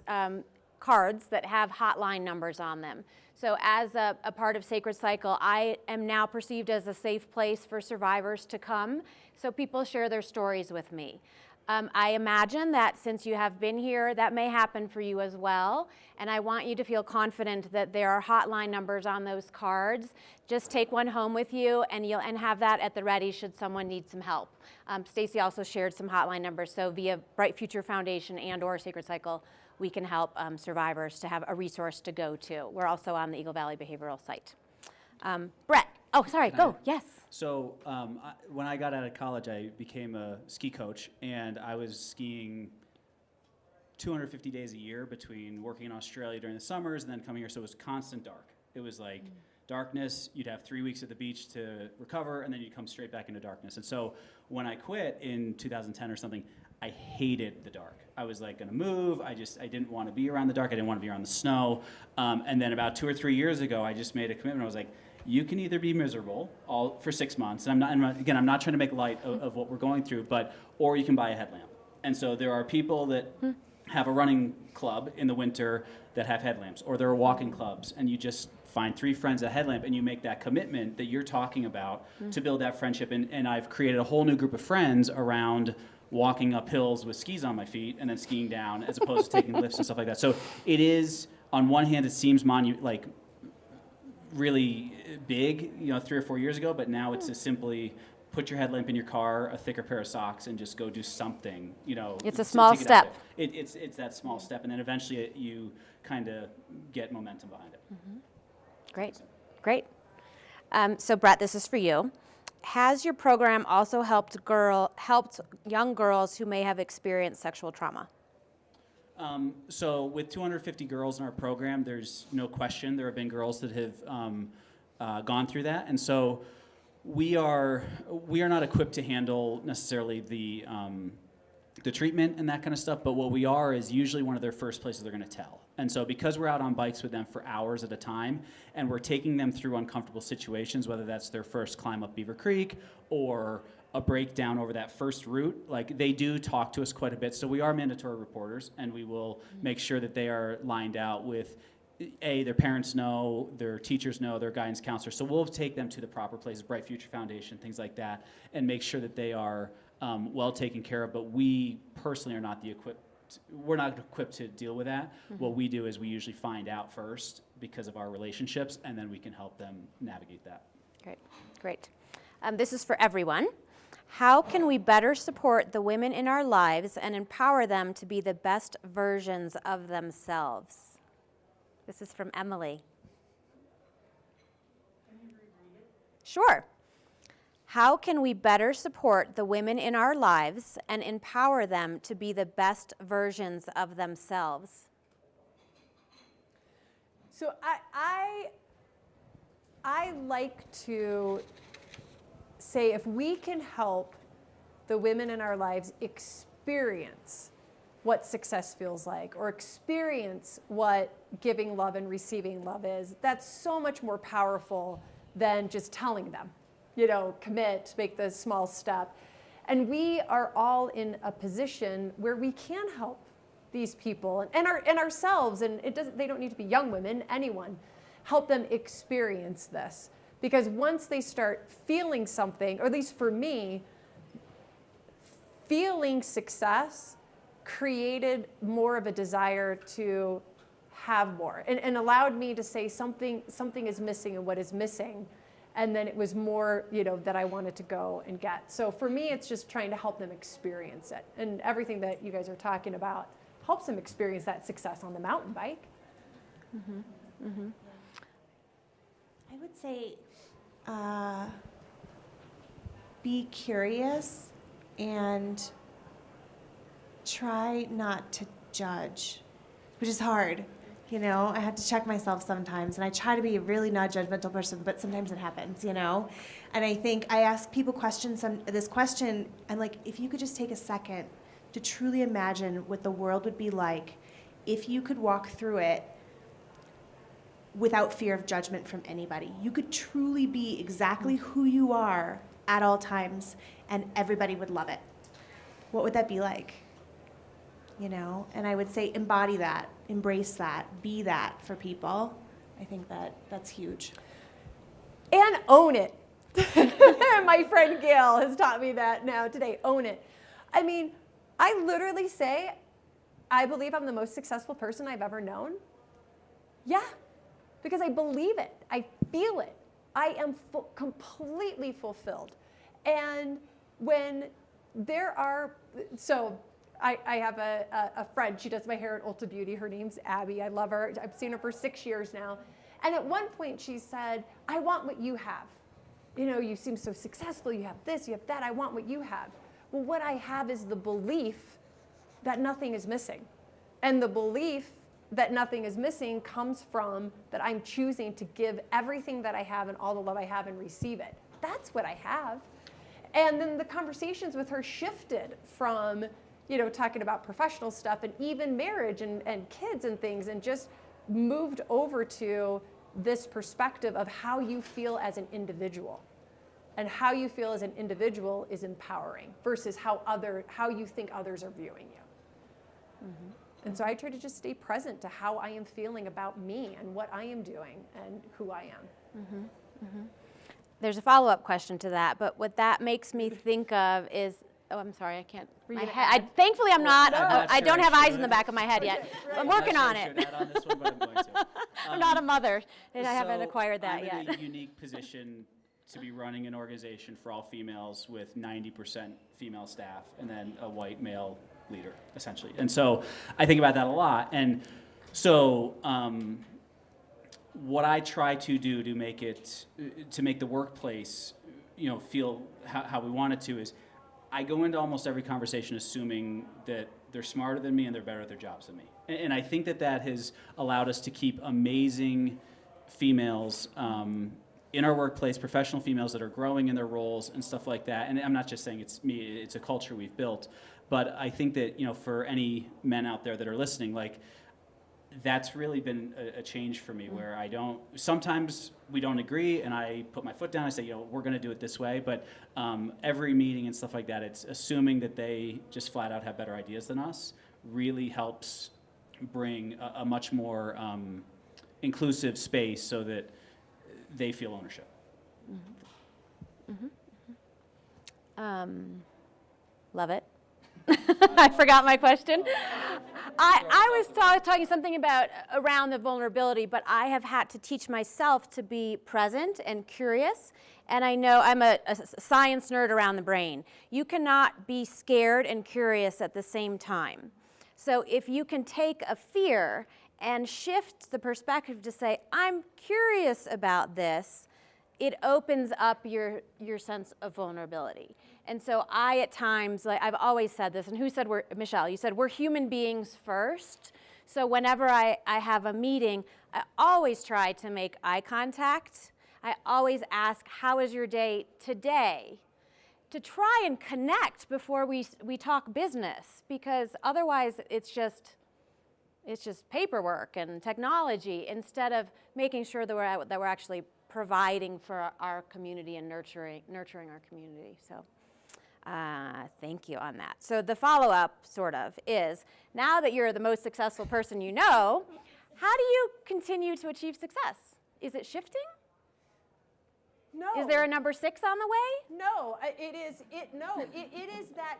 cards that have hotline numbers on them. So as a part of Sacred Cycle, I am now perceived as a safe place for survivors to come, so people share their stories with me. I imagine that since you have been here, that may happen for you as well. And I want you to feel confident that there are hotline numbers on those cards. Just take one home with you, and have that at the ready should someone need some help. Stacie also shared some hotline numbers. So via Bright Future Foundation and/or Sacred Cycle, we can help survivors to have a resource to go to. We're also on the Eagle Valley Behavioral site. Brett. Oh, sorry, go, yes. So when I got out of college, I became a ski coach, and I was skiing 250 days a year between working in Australia during the summers and then coming here, so it was constant dark. It was like darkness, you'd have 3 weeks at the beach to recover, and then you'd come straight back into darkness. And so when I quit in 2010 or something, I hated the dark. I was like gonna move, I didn't want to be around the dark, I didn't want to be around the snow. And then about 2 or 3 years ago, I just made a commitment. I was like, you can either be miserable for 6 months, and I'm not trying to make light of what we're going through, or you can buy a headlamp. And so there are people that have a running club in the winter that have headlamps, or there are walking clubs, and you just find 3 friends at headlamp, and you make that commitment that you're talking about to build that friendship. And I've created a whole new group of friends around walking up hills with skis on my feet and then skiing down, as opposed to taking lifts and stuff like that. So it is, on one hand, it seems really big, 3 or 4 years ago, but now it's just simply put your headlamp in your car, a thicker pair of socks, and just go do something. It's a small step. It's that small step, and then eventually you kind of get momentum behind it. Great. So Brett, this is for you. Has your program also helped young girls who may have experienced sexual trauma? So with 250 girls in our program, there's no question there have been girls that have gone through that, and so we are not equipped to handle necessarily the treatment and that kind of stuff. But what we are is usually one of their first places they're going to tell. And so because we're out on bikes with them for hours at a time, and we're taking them through uncomfortable situations, whether that's their first climb up Beaver Creek or a breakdown over that first route, like, they do talk to us quite a bit. So we are mandatory reporters, and we will make sure that they are lined out with, their parents know, their teachers know, their guidance counselors. So we'll take them to the proper places, Bright Future Foundation, things like that, and make sure that they are well taken care of. But we personally are not we're not equipped to deal with that. What we do is we usually find out first because of our relationships, and then we can help them navigate that. Great. This is for everyone. How can we better support the women in our lives and empower them to be the best versions of themselves? This is from Emily. Can you reread it? Sure. How can we better support the women in our lives and empower them to be the best versions of themselves? So I like to say if we can help the women in our lives experience what success feels like or experience what giving love and receiving love is, that's so much more powerful than just telling them, commit, make the small step. And we are all in a position where we can help these people and ourselves, and they don't need to be young women, anyone, help them experience this. Because once they start feeling something, or at least for me, feeling success created more of a desire to have more and allowed me to say something is missing and what is missing. And then it was more, that I wanted to go and get. So for me, it's just trying to help them experience it. And everything that you guys are talking about helps them experience that success on the mountain bike. Mm-hmm. Mm-hmm. I would say be curious and try not to judge, which is hard. I have to check myself sometimes, and I try to be a really not judgmental person, but sometimes it happens, And I think I ask people this question, I'm like, if you could just take a second to truly imagine what the world would be like if you could walk through it without fear of judgment from anybody. You could truly be exactly who you are at all times, and everybody would love it. What would that be like? And I would say embody that, embrace that, be that for people. I think that's huge. And own it. My friend Gail has taught me that now today. Own it. I mean, I literally say, I believe I'm the most successful person I've ever known. Yeah, because I believe it. I feel it. I am completely fulfilled. And when there are, I have a friend, she does my hair at Ulta Beauty. Her name's Abby. I love her. I've seen her for 6 years now. And at one point she said, I want what you have. You seem so successful. You have this, you have that. I want what you have. Well, what I have is the belief that nothing is missing. And the belief that nothing is missing comes from that I'm choosing to give everything that I have and all the love I have and receive it. That's what I have. And then the conversations with her shifted from talking about professional stuff and even marriage and kids and things, and just moved over to this perspective of how you feel as an individual. And how you feel as an individual is empowering versus how you think others are viewing you. Mm-hmm. And so I try to just stay present to how I am feeling about me and what I am doing and who I am. Mm-hmm. Mm-hmm. There's a follow-up question to that, but what that makes me think of is, I'm sorry, I can't. Thankfully, I'm not. I don't have eyes in the back of my head yet. I'm working on it. I'm not a mother, and I haven't acquired that yet. I'm in a unique position to be running an organization for all females with 90% female staff, and then a white male leader, essentially. And so I think about that a lot. And so what I try to do to make the workplace, feel how we want it to is, I go into almost every conversation assuming that they're smarter than me and they're better at their jobs than me. And I think that has allowed us to keep amazing females in our workplace, professional females that are growing in their roles and stuff like that. And I'm not just saying it's me, it's a culture we've built. But I think that, for any men out there that are listening, that's really been a change for me, where sometimes we don't agree and I put my foot down, I say, we're going to do it this way, but every meeting and stuff like that, it's assuming that they just flat out have better ideas than us, really helps bring a much more inclusive space so that they feel ownership. Mm-hmm. Mm-hmm. Love it. I forgot my question. I was talking something about around the vulnerability, but I have had to teach myself to be present and curious. And I know I'm a science nerd around the brain. You cannot be scared and curious at the same time. So if you can take a fear and shift the perspective to say, I'm curious about this, it opens up your sense of vulnerability. And so I, at times, like I've always said this, and who said Michelle, you said we're human beings first. So whenever I have a meeting, I always try to make eye contact. I always ask, how is your day today? To try and connect before we talk business, because otherwise it's just paperwork and technology, instead of making sure that we're actually providing for our community and nurturing our community. So thank you on that. So the follow-up sort of is, now that you're the most successful person you know, how do you continue to achieve success? Is it shifting? No. Is there a number 6 on the way? No, it is that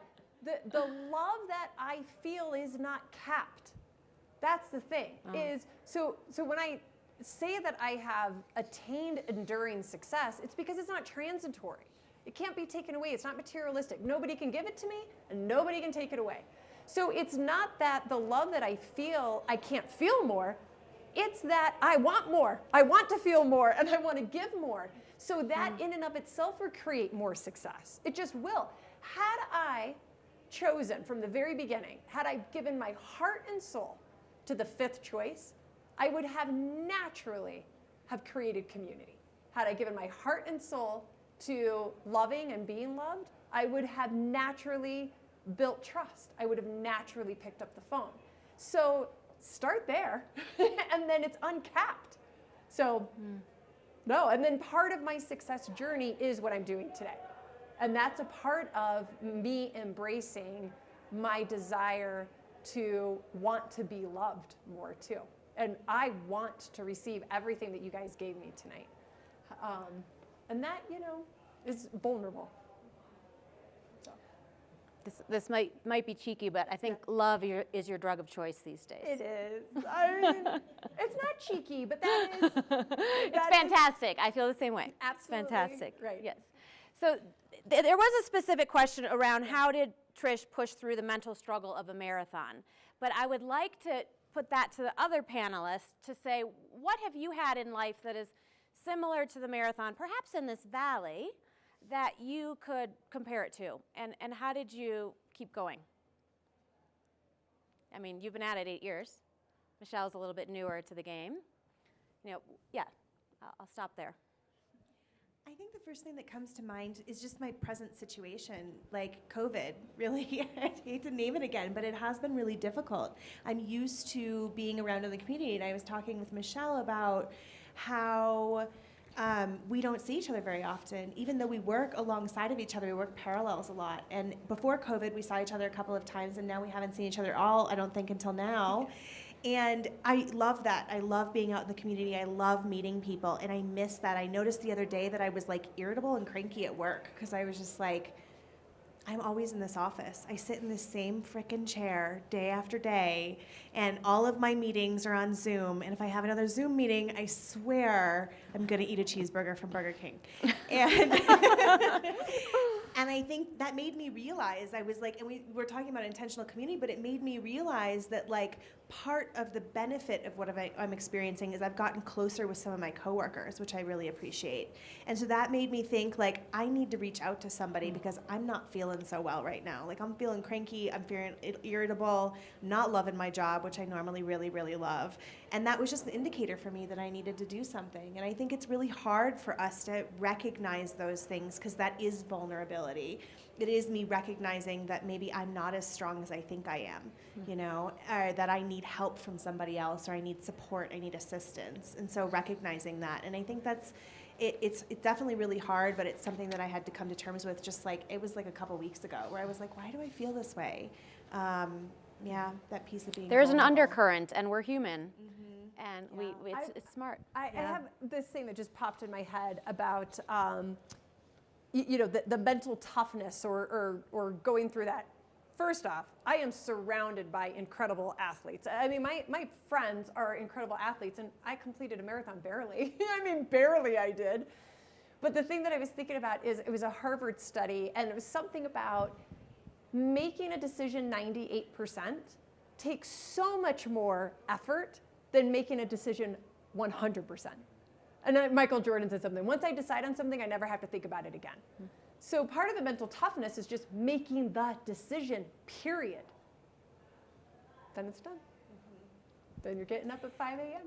the love that I feel is not capped. That's the thing. So when I say that I have attained enduring success, it's because it's not transitory. It can't be taken away. It's not materialistic. Nobody can give it to me, and nobody can take it away. So it's not that the love that I feel, I can't feel more. It's that I want more. I want to feel more, and I want to give more. So that in and of itself will create more success. It just will. Had I chosen from the very beginning, had I given my heart and soul to the 5th choice, I would have naturally have created community. Had I given my heart and soul to loving and being loved, I would have naturally built trust. I would have naturally picked up the phone. So start there, and then it's uncapped. So no, and then part of my success journey is what I'm doing today. And that's a part of me embracing my desire to want to be loved more too. And I want to receive everything that you guys gave me tonight. And that, is vulnerable. So. This might be cheeky, but I think love is your drug of choice these days. It is. I mean, it's not cheeky, but that is. It's fantastic. I feel the same way. Absolutely. It's fantastic. Right. Yes. So there was a specific question around how did Trish push through the mental struggle of a marathon? But I would like to put that to the other panelists to say, what have you had in life that is similar to the marathon, perhaps in this valley, that you could compare it to? And how did you keep going? I mean, you've been at it 8 years. Michelle's a little bit newer to the game. Yeah, I'll stop there. I think the first thing that comes to mind is just my present situation, like COVID, really. I hate to name it again, but it has been really difficult. I'm used to being around in the community, and I was talking with Michelle about how we don't see each other very often, even though we work alongside of each other. We work parallels a lot. And before COVID, we saw each other a couple of times, and now we haven't seen each other at all, I don't think, until now. And I love that. I love being out in the community. I love meeting people, and I miss that. I noticed the other day that I was like irritable and cranky at work because I was just like, I'm always in this office. I sit in this same frickin' chair day after day, and all of my meetings are on Zoom. And if I have another Zoom meeting, I swear I'm gonna eat a cheeseburger from Burger King. And and I think that made me realize, I was like, and we were talking about intentional community, but it made me realize that like part of the benefit of what I'm experiencing is I've gotten closer with some of my coworkers, which I really appreciate. And so that made me think like, I need to reach out to somebody because I'm not feeling so well right now. Like I'm feeling cranky, I'm feeling irritable, not loving my job, which I normally really, really love. And that was just an indicator for me that I needed to do something. And I think it's really hard for us to recognize those things because that is vulnerability. It is me recognizing that maybe I'm not as strong as I think I am, or that I need help from somebody else, or I need support, I need assistance. And so recognizing that. And I think it's definitely really hard, but it's something that I had to come to terms with just like, it was like a couple weeks ago where I was like, why do I feel this way? That piece of being There's vulnerable. an undercurrent, and we're human. And it's smart. I have this thing that just popped in my head about the mental toughness or going through that. First off, I am surrounded by incredible athletes. I mean, my friends are incredible athletes, and I completed a marathon barely. I mean, barely I did. But the thing that I was thinking about is it was a Harvard study, and it was something about making a decision 98% takes so much more effort than making a decision 100%. And Michael Jordan said something, once I decide on something, I never have to think about it again. So part of the mental toughness is just making the decision, period. Then it's done. Then you're getting up at 5 a.m.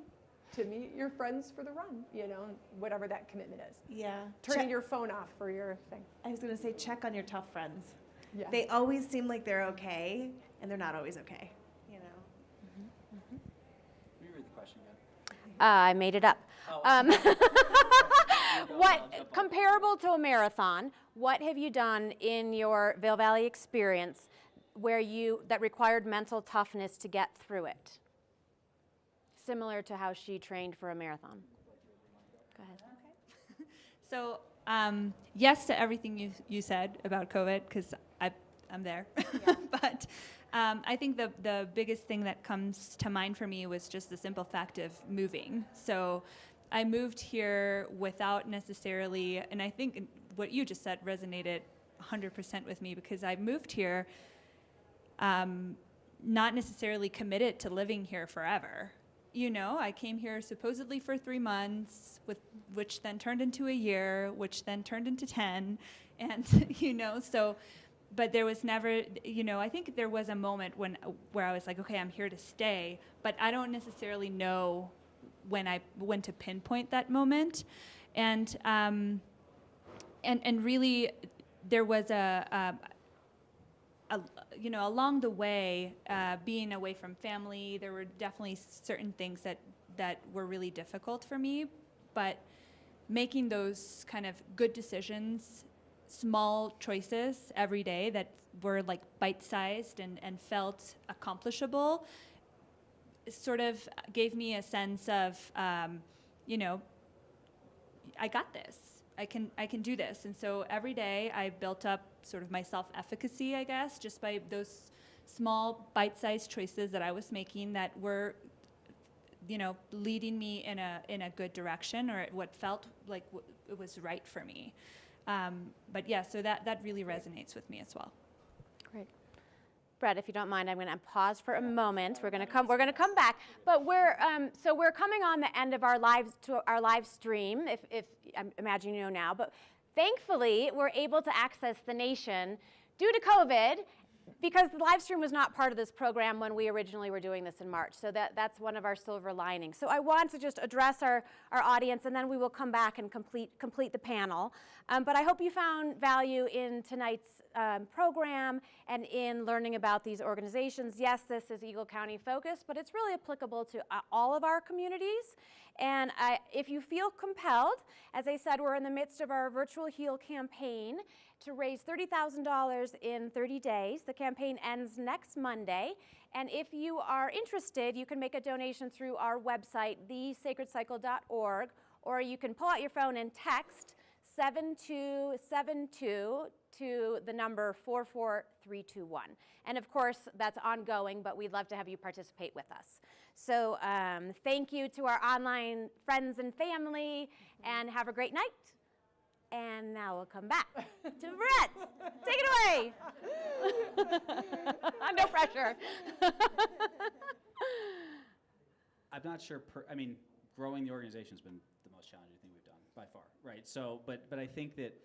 to meet your friends for the run, you know, whatever that commitment is. Yeah. Turning your phone off for your thing. I was going to say, check on your tough friends. Yeah. They always seem like they're okay, and they're not always okay, you know? Can you read the question again? I made it up. Oh. What comparable to a marathon? What have you done in your Vail Valley experience that required mental toughness to get through it? Similar to how she trained for a marathon. Go ahead. Okay. So yes to everything you said about COVID, because I'm there. Yeah. But I think the biggest thing that comes to mind for me was just the simple fact of moving. So I moved here without necessarily, and I think what you just said resonated 100% with me, because I moved here not necessarily committed to living here forever. You know, I came here supposedly for 3 months, which then turned into a year, which then turned into 10, and you know, so. But there was never, you know, I think there was a moment where I was like, okay, I'm here to stay, but I don't necessarily know when to pinpoint that moment, and really, there was you know, along the way, being away from family, there were definitely certain things that were really difficult for me, but making those kind of good decisions, small choices every day that were like bite-sized and felt accomplishable, sort of gave me a sense of, you know, I got this. I can do this. And so every day I built up sort of my self-efficacy, I guess, just by those small bite-sized choices that I was making that were, you know, leading me in a good direction, or what felt like it was right for me. But yeah, so that really resonates with me as well. Great. Brett, if you don't mind, I'm going to pause for a moment. We're going to come back, but we're coming on the end of our live stream. If I imagine you know now, but thankfully we're able to access the nation due to COVID, because the live stream was not part of this program when we originally were doing this in March. So that's one of our silver linings. So I want to just address our audience, and then we will come back and complete the panel. But I hope you found value in tonight's program and in learning about these organizations. Yes, this is Eagle County focused, but it's really applicable to all of our communities. And if you feel compelled, as I said, we're in the midst of our Virtual Heal campaign to raise $30,000 in 30 days. The campaign ends next Monday. And if you are interested, you can make a donation through our website, thesacredcycle.org, or you can pull out your phone and text 7272 to the number 44321. And of course, that's ongoing, but we'd love to have you participate with us. So thank you to our online friends and family, and have a great night. And now we'll come back to Brett. Take it away. No pressure. I'm not sure. I mean, growing the organization has been the most challenging thing we've done by far, right? So, but I think that